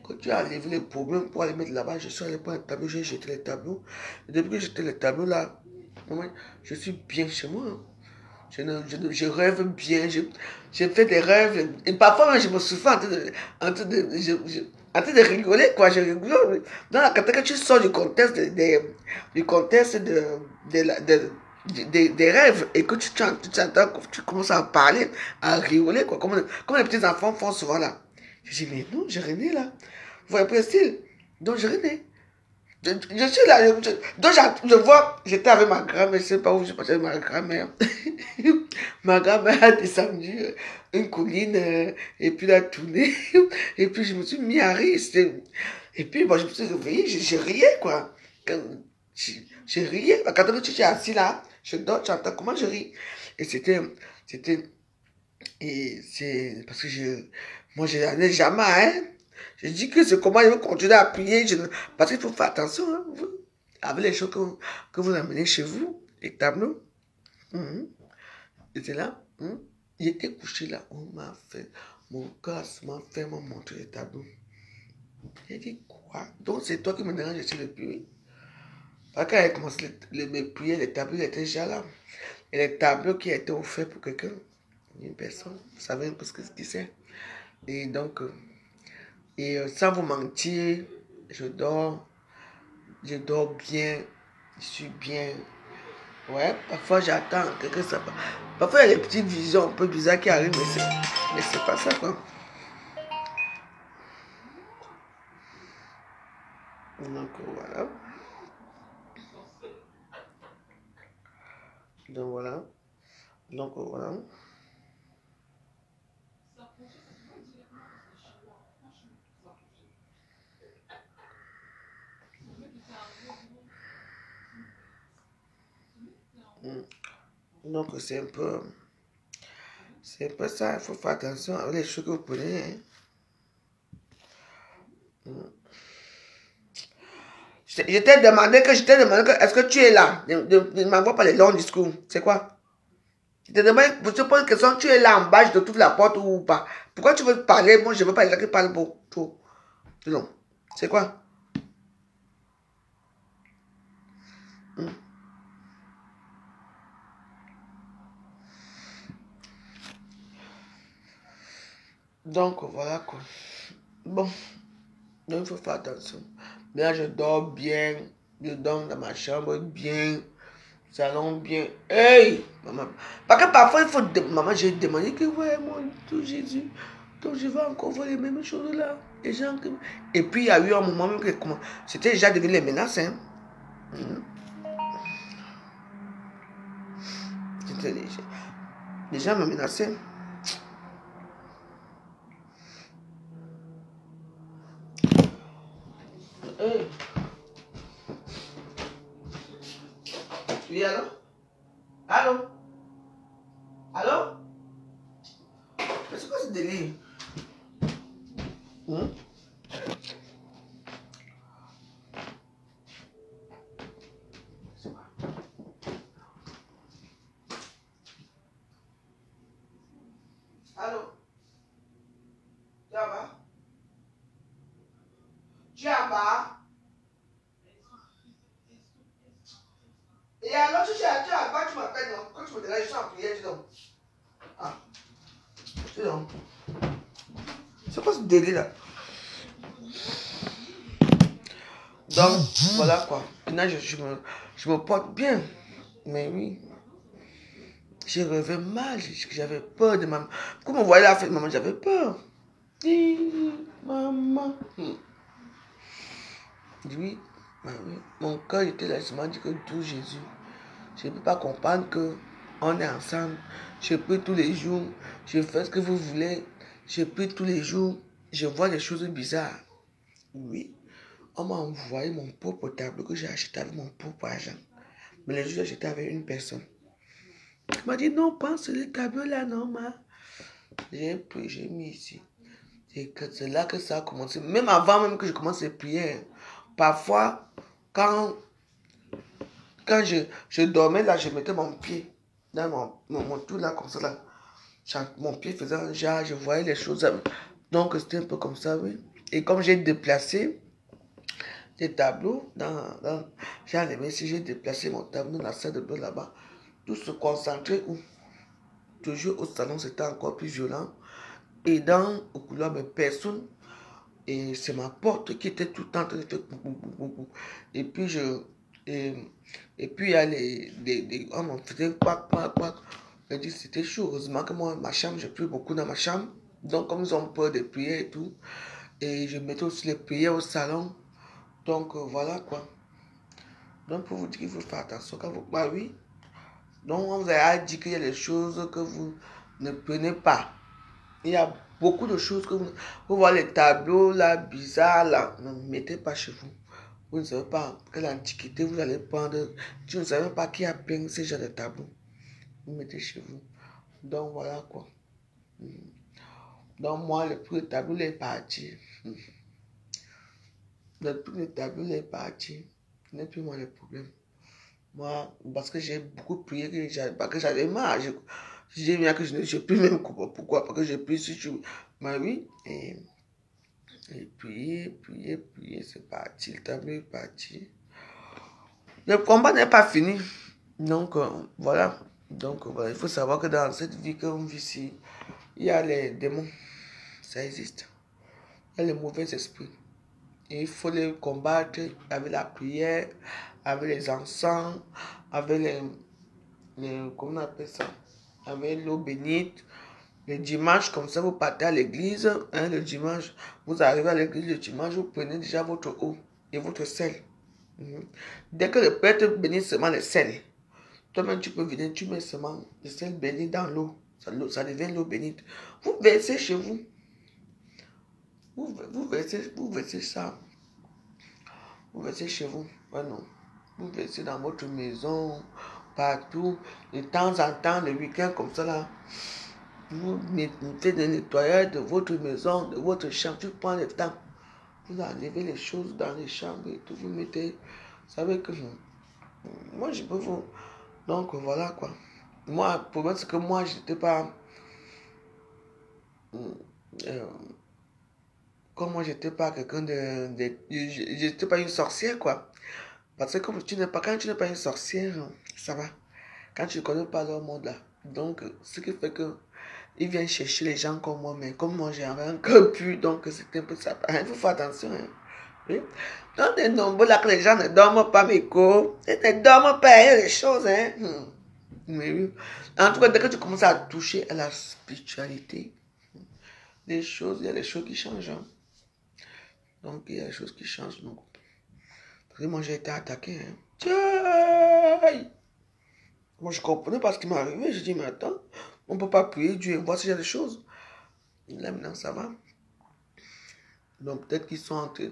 Quand tu as enlevé les problèmes pour aller mettre là-bas, je suis allé prendre le tableau, j'ai jeté les tableaux. Et depuis que j'ai jeté les tableaux là, je suis bien chez moi. Hein. Je rêve bien, je fais des rêves. Et parfois, même, je me souviens en train de rigoler, quoi. Je rigole. Quand tu sors du contexte, des rêves et que tu commences à parler, à rigoler, quoi. Comme les petits enfants font souvent là. Je dis, mais non, j'ai rien né là. Vous voyez pas le style? Donc, j'ai rien né. Je suis là, donc je vois, j'étais avec ma grand-mère, je ne sais pas où je passais avec ma grand-mère. Ma grand-mère a descendu une colline et puis l'a tourné. Et puis je me suis mis à rire. Et puis bon, je me suis réveillée, je riais quoi. Je riais. Quand tu es assis là, je dors, tu entends comment je ris. Et et c'est parce que moi je n'en ai jamais, hein. Je dis que c'est comment je veux continuer à prier. Parce qu'il faut faire attention, hein, avec les choses que vous amenez chez vous, les tableaux. J'étais là, il était couché là, on m'a fait, mon cœur m'a montré les tableaux. J'ai dit quoi? Donc c'est toi qui me dérange sur le puits. Parce que quand elle a commencé mes prières, les tableaux étaient déjà là. Et les tableaux qui étaient offerts pour quelqu'un, une personne, vous savez un peu ce que c'est. Et donc, sans vous mentir, je dors bien, je suis bien. Ouais, parfois j'attends que ça. Parfois il y a des petites visions un peu bizarres qui arrivent, mais c'est pas ça quoi. Donc voilà. Donc voilà. Donc c'est un peu ça, il faut faire attention avec les choses que vous prenez. Hein. Je t'ai demandé que est-ce que tu es là? Ne m'envoie pas les longs discours. C'est quoi? Je te demande, je te pose une question, tu es là en bas, je te trouve la porte ou pas? Pourquoi tu veux parler? Moi, je ne veux pas les gens qui parlent pour tout. Non. C'est quoi? Donc, voilà quoi. Bon, donc il faut faire attention. Mais là, je dors bien. Je dors dans ma chambre bien. salon bien. Hey, maman. Parce que parfois, il faut... Maman, j'ai demandé que, ouais, mon tout Jésus, donc je vais encore voir les mêmes choses là. Les gens qui... Et puis, il y a eu un moment même que... C'était déjà devenu les menaces, hein. Les gens me menaçaient. Hey. Oui, allô? Allô? Allô? Mais c'est quoi ce délire? C'est quoi? Allô? Tu es en bas? Tu es en bas? Et alors, tu es en bas, tu m'appelles, non? Quand tu me déranges, je suis en prière, dis donc. Ah, dis donc. C'est quoi ce délire là? Donc, voilà quoi. Maintenant, je me porte bien. Mais oui. J'ai rêvé mal. J'avais peur de maman. Comme on voyait la fête, maman, j'avais peur. Maman. Oui, mon cœur était là. Je m'en dis que tout Jésus. Je ne peux pas comprendre que on est ensemble. Je prie tous les jours. Je fais ce que vous voulez. Je prie tous les jours. Je vois des choses bizarres. Oui. On m'a envoyé mon propre tableau que j'ai acheté avec mon propre argent. Mais les jours, j'ai acheté avec une personne. Il m'a dit non, pense le tableau là, non, ma. J'ai pris, j'ai mis ici. C'est là que ça a commencé. Même avant même que je commence les prières. Parfois, quand je dormais là, je mettais mon pied dans mon tout là, comme ça là. Mon pied faisait un genre, je voyais les choses. Donc c'était un peu comme ça, oui. Et comme j'ai déplacé des tableaux j'ai enlevé, si j'ai déplacé mon tableau dans la salle de bain là-bas, tout se concentrait où? Toujours au salon, c'était encore plus violent. Et au couloir, mais personne. Et c'est ma porte qui était tout le temps en train de faire. Et puis et puis il y a on m'en faisait quoi. Je dis c'était chaud. Heureusement que moi, ma chambre, je prie beaucoup dans ma chambre. Donc comme ils ont peur des prières et tout. Et je mettais aussi les prières au salon. Donc voilà quoi. Donc pour vous dire qu'il faut faire attention quand vous... Bah oui. Donc on vous a dit qu'il y a des choses que vous ne prenez pas. Il y a beaucoup de choses que vous voyez les tableaux là, bizarres là. Ne mettez pas chez vous. Vous ne savez pas quelle antiquité vous allez prendre. Tu ne savez pas qui a peint ces genres de tableaux. Vous mettez chez vous. Donc voilà quoi. Donc moi, le prix du tableau est parti. Le prix du tableau est parti. Ce n'est plus moi le problème. Moi, parce que j'ai beaucoup prié, parce que j'avais marre. J'ai bien que je ne sais plus même pourquoi. Parce que j'ai prié sur ma vie. Et prier, c'est parti. Le tableau est parti. Le combat n'est pas fini. Donc, voilà. Donc, voilà. Il faut savoir que dans cette vie qu'on vit ici, il y a les démons. Ça existe. Il y a les mauvais esprits. Et il faut les combattre avec la prière, avec les encens, avec comment on appelle ça? Avec l'eau bénite. Le dimanche, comme ça, vous partez à l'église. Hein, le dimanche, vous arrivez à l'église le dimanche, vous prenez déjà votre eau et votre sel. Dès que le prêtre bénit seulement le sel, toi-même tu peux venir, tu mets seulement le sel béni dans l'eau. Ça devient l'eau bénite. Vous versez chez vous. Vous versez ça. Vous versez chez vous. Ouais, non. Vous versez dans votre maison, partout. De temps en temps, le week-end comme ça là. Vous faites le nettoyage de votre maison, de votre chambre. Tu prends le temps. Vous enlevez les choses dans les chambres et tout. Vous mettez. Vous savez que moi, je peux vous. Donc voilà quoi. Moi, le problème, c'est que moi, je n'étais pas. Comme moi, j'étais pas quelqu'un j'étais pas une sorcière, quoi. Parce que comme quand tu n'es pas une sorcière, ça va. Quand tu ne connais pas leur monde là. Donc, ce qui fait que ils viennent chercher les gens comme moi, mais comme moi, j'ai un cœur pur, donc c'était un peu ça. Il faut faire attention. Hein. Oui. Dans des nombreux là que les gens ne dorment pas, mes go. Ils ne dorment pas, il y a des choses, hein. Mais oui. En tout cas, dès que tu commences à toucher à la spiritualité, il y a des choses qui changent. Hein. Donc, il y a des choses qui changent. Donc. Parce que moi, j'ai été attaqué. Hein. Tiens! Moi, je comprenais pas ce qui m'est arrivé. Je dis, mais attends, on ne peut pas prier Dieu et voir s'il y a des choses. Là, maintenant, ça va. Donc, peut-être qu'ils sont en train,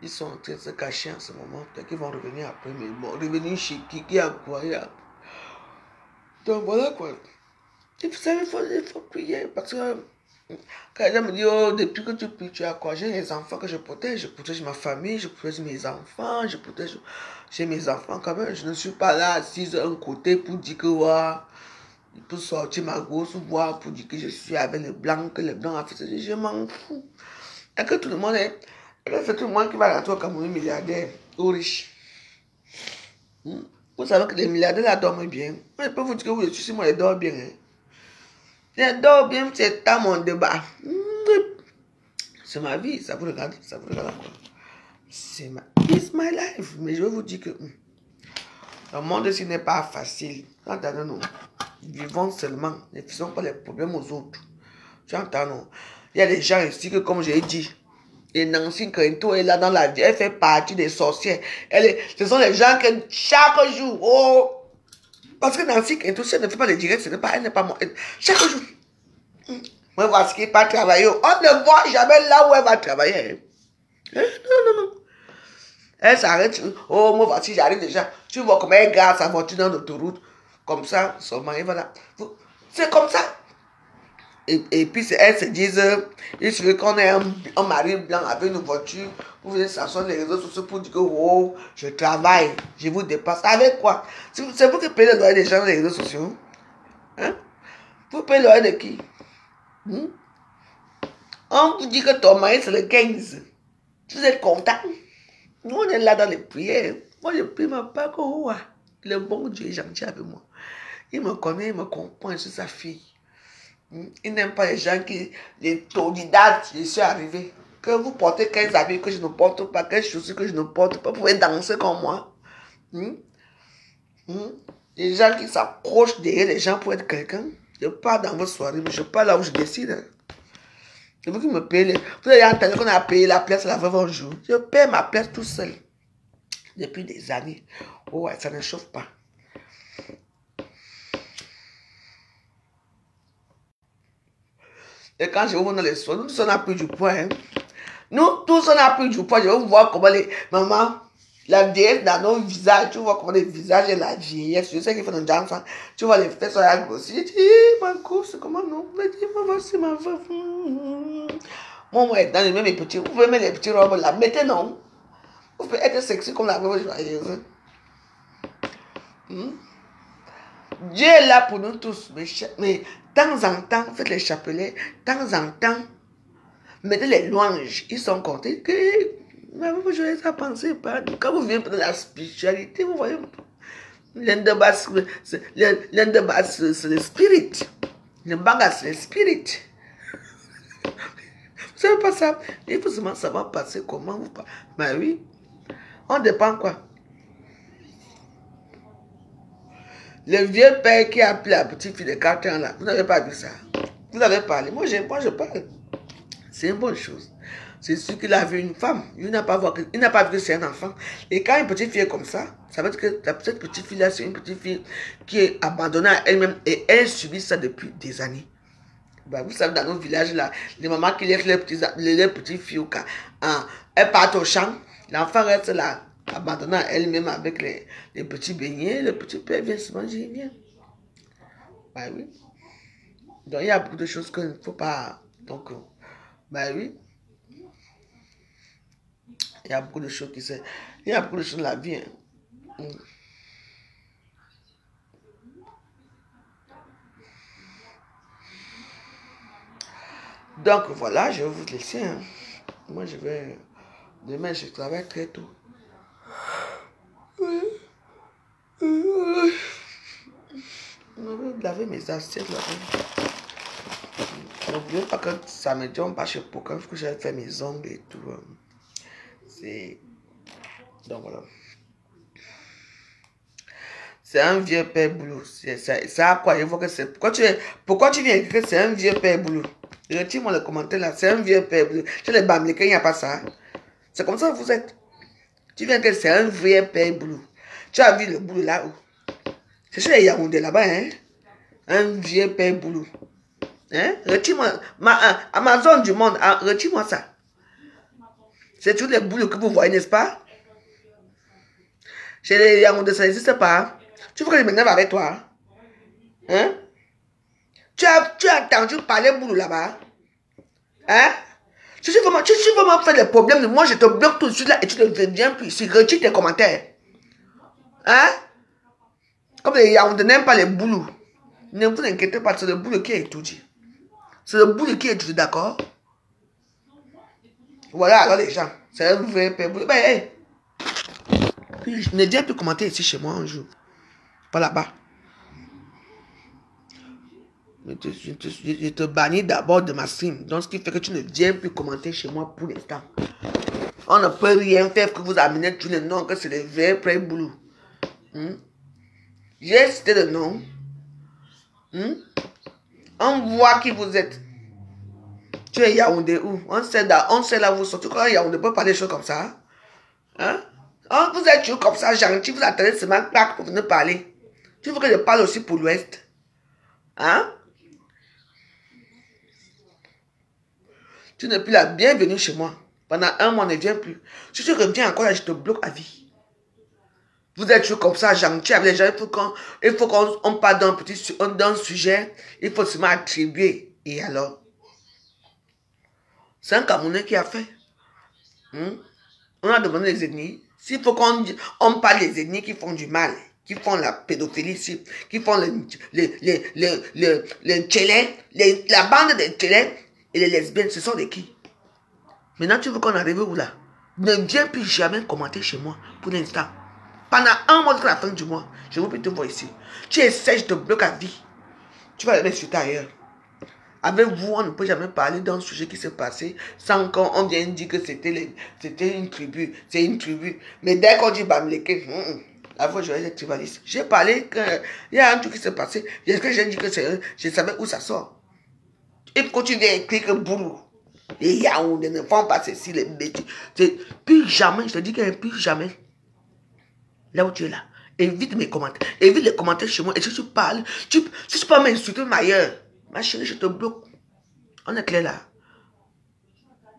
ils sont en train de se cacher en ce moment. Peut-être qu'ils vont revenir après, mais ils vont revenir chez qui a quoi. Donc, voilà quoi. Il faut prier parce que quand les gens me disent, oh, depuis que tu pries, tu as quoi? J'ai les enfants que je protège ma famille, je protège mes enfants, j'ai mes enfants quand même. Je ne suis pas là assise d'un côté pour dire que, ouais, pour sortir ma grosse voix, pour dire que je suis avec les blancs, que les blancs ont fait ça. Je m'en fous. Et que tout le monde est, c'est tout le monde qui va rentrer au Cameroun milliardaire ou riche. Vous savez que les milliardaires là dorment bien. Moi, je peux vous dire que oui, je suis moi, ils dorment bien. Hein. Je dors bien, c'est à mon débat. C'est ma vie, ça vous regarde quoi. C'est it's my life. Mais je vais vous dire que le monde ici n'est pas facile. Entendez, nous vivons seulement, ne faisons pas les problèmes aux autres. Tu entends, non? Il y a des gens ici que, comme j'ai dit, et Nancy Crento est là dans la vie, elle fait partie des sorcières. Ce sont les gens que chaque jour, oh, parce que Nancy Crento, si elle ne fait pas les directs, elle n'est pas morte. Chaque jour, moi, voici qu'elle pas travailler. On ne voit jamais là où elle va travailler. Non. Elle s'arrête. Oh, moi, voici, j'arrive déjà. Tu vois comment elle garde sa voiture dans l'autoroute. Comme ça, son mari va là. C'est comme ça. Et puis, elles se disent, il suffit qu'on ait un mari blanc avec une voiture. Vous venez s'asseoir les réseaux sociaux pour dire que, oh, je travaille, je vous dépasse. Avec quoi? C'est vous qui payez le loyer des gens dans les réseaux sociaux. Hein? Vous payez le loyer de qui? On vous dit que ton mari, c'est le 15. Vous êtes content. Nous, on est là dans les prières. Moi, je prie ma part que, oh, le bon Dieu est gentil avec moi. Il me connaît, il me comprend, je suis sa fille. Il n'aime pas les gens qui, les taudidates, je suis arrivé. Que vous portez 15 habits que je ne porte pas, 15 chaussures que je ne porte pas, vous pouvez danser comme moi. Les gens qui s'approchent derrière les gens pour être quelqu'un. Je pars dans vos soirées, mais je pars là où je décide. C'est vous qui me payez. Vous avez entendu qu'on a payé la place à la veuve un jour. Je paye ma place tout seul. Depuis des années. Oh ouais, ça ne chauffe pas. Et quand je vous vois dans les soins, nous tous on a pris du poids. Hein. Nous tous on a pris du poids. Je vais vous voir comment les mamans, la vieillesse dans nos visages, tu vois comment les visages et la vieillesse. Je sais qu'il faut un enfant. Tu vois les fesses à grossir. Je dis, ma course, c'est comment non? Je dis, voici ma veuve. Moi, dans les mêmes petits, vous pouvez mettre les petits robes là. Mettez non. Vous pouvez être sexy comme la veuve joyeuse. Dieu est là pour nous tous. Mais de temps en temps, faites les chapelets. De temps en temps, mettez les louanges. Ils sont contents. Mais vous jouez ça, pensez pas. Quand vous venez de la spiritualité, vous voyez. L'un de base, c'est le spirit. Le bagage, c'est le spirit. Vous savez pas ça? Il faut seulement savoir passer comment vous passez. Ben oui. On dépend quoi? Le vieux père qui a appelé la petite fille de 4 ans là, vous n'avez pas vu ça? Vous avez parlé. Moi, je parle. C'est une bonne chose. C'est sûr qu'il a vu une femme. Il n'a pas vu que c'est un enfant. Et quand une petite fille est comme ça, ça veut dire que cette petite fille là, c'est une petite fille qui est abandonnée à elle-même et elle subit ça depuis des années. Ben, vous savez, dans nos villages là, les mamans qui laissent les petites filles au cas, elles partent au champ, l'enfant reste là, abandonnée à elle-même avec les petits beignets, le petit père vient se manger, viens. Ben oui. Donc il y a beaucoup de choses qu'il ne faut pas. Donc, ben oui. Il y a beaucoup de choses il y a beaucoup de choses dans la vie. Hein. Donc voilà, je vais vous laisser. Hein. Moi je vais. Demain je travaille très tôt. Je vais laver mes assiettes là-bas. N'oubliez pas que samedi on part chez Pocan, parce que j'avais fait mes ongles et tout. C'est... Donc voilà. C'est un vieux père boulot. Ça a quoi? Il faut que c'est... Pourquoi tu viens écrire que c'est un vieux père boulot? Retire-moi le commentaire là. C'est un vieux père boulot. Chez les Bamilekens, il n'y a pas ça. C'est comme ça que vous êtes. Tu viens que c'est un vieux père boulot. Tu as vu le boulot là-haut. C'est chez les Yaoundé là-bas, hein? Un vieux père boulot. Hein? Retire-moi. Amazon du monde, retire-moi ça. C'est tous les boulots que vous voyez, n'est-ce pas? Chez les Yaoundé, ça n'existe pas. Tu veux que je m'énerve avec toi? Hein? Tu as entendu parler boulot là-bas? Hein? Tu veux vraiment faire des problèmes, moi je te bloque tout de suite là et tu ne viens plus ici. Retire tes commentaires. Hein? Comme les Yaoundé n'aiment pas les boulots. Ne vous inquiétez pas, c'est le boulot qui est étudié. C'est le boulot qui est étudié, d'accord? Voilà, alors les gens, c'est un vrai boulot. Ben, hey. Puis, ne viens plus commenter ici chez moi un jour. Pas là-bas. Je te bannis d'abord de ma stream. Donc, ce qui fait que tu ne viens plus commenter chez moi pour l'instant. On ne peut rien faire que vous amenez tous les noms, que c'est le vrai prêt boulot. J'ai cité le nom. On voit qui vous êtes. Tu es Yaoundé où? On sait là où vous sortez. Quand Yaoundé peut parler des choses comme ça. Hein? Vous êtes toujours comme ça, gentil. Vous attendez seulement claque pour venir parler. Tu veux que je parle aussi pour l'Ouest? Hein? Tu n'es plus la bienvenue chez moi. Pendant un mois, ne viens plus. Si tu reviens encore là, je te bloque à vie. Vous êtes toujours comme ça, gentil avec les gens. Il faut qu'on parle d'un sujet. Il faut seulement attribuer. Et alors? C'est un Camerounais qui a fait. On a demandé les ethnies. S'il faut qu'on parle des ethnies qui font du mal, qui font la pédophilie, qui font les tchélés, la bande des tchélés et les lesbiennes, ce sont des qui? Maintenant, tu veux qu'on arrive où là? Ne viens plus jamais commenter chez moi pour l'instant. Pendant un mois jusqu'à la fin du mois, je ne veux plus te voir ici. Tu essaies, je te bloque à vie. Tu vas aller m'insulter ailleurs. Avec vous, on ne peut jamais parler d'un sujet qui s'est passé sans qu'on vienne dire que c'était une tribu. C'est une tribu. Mais dès qu'on dit Bamileke, la fois je vais être tribaliste. J'ai parlé qu'il y a un truc qui s'est passé. Est-ce que j'ai dit que c'est je savais où ça sort. Et quand tu viens écrire que boulot, les Yaoundé ne font pas ceci, les bêtises. Plus jamais, je te dis qu'il n'y a plus jamais. Là où tu es là. Évite mes commentaires. Évite les commentaires chez moi. Et si tu parles, si tu peux m'insulter ailleurs. Ma chérie, je te bloque. On est clair là.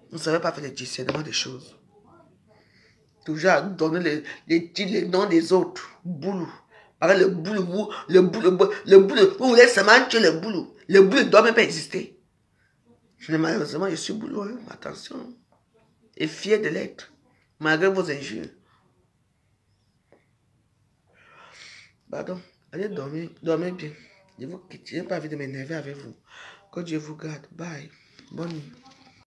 Vous ne savez pas faire le discernement des choses. Toujours à donner les noms des autres. Boulot. Pareil, le boulot, vous voulez seulement tuer le boulot. Le boulot ne doit même pas exister. Malheureusement, je suis boulot. Hein. Attention. Et fier de l'être. Malgré vos injures. Pardon. Allez dormir. Dormez bien. Je vous quitte. Je n'ai pas envie de m'énerver avec vous. Que Dieu vous garde. Bye. Bonne nuit.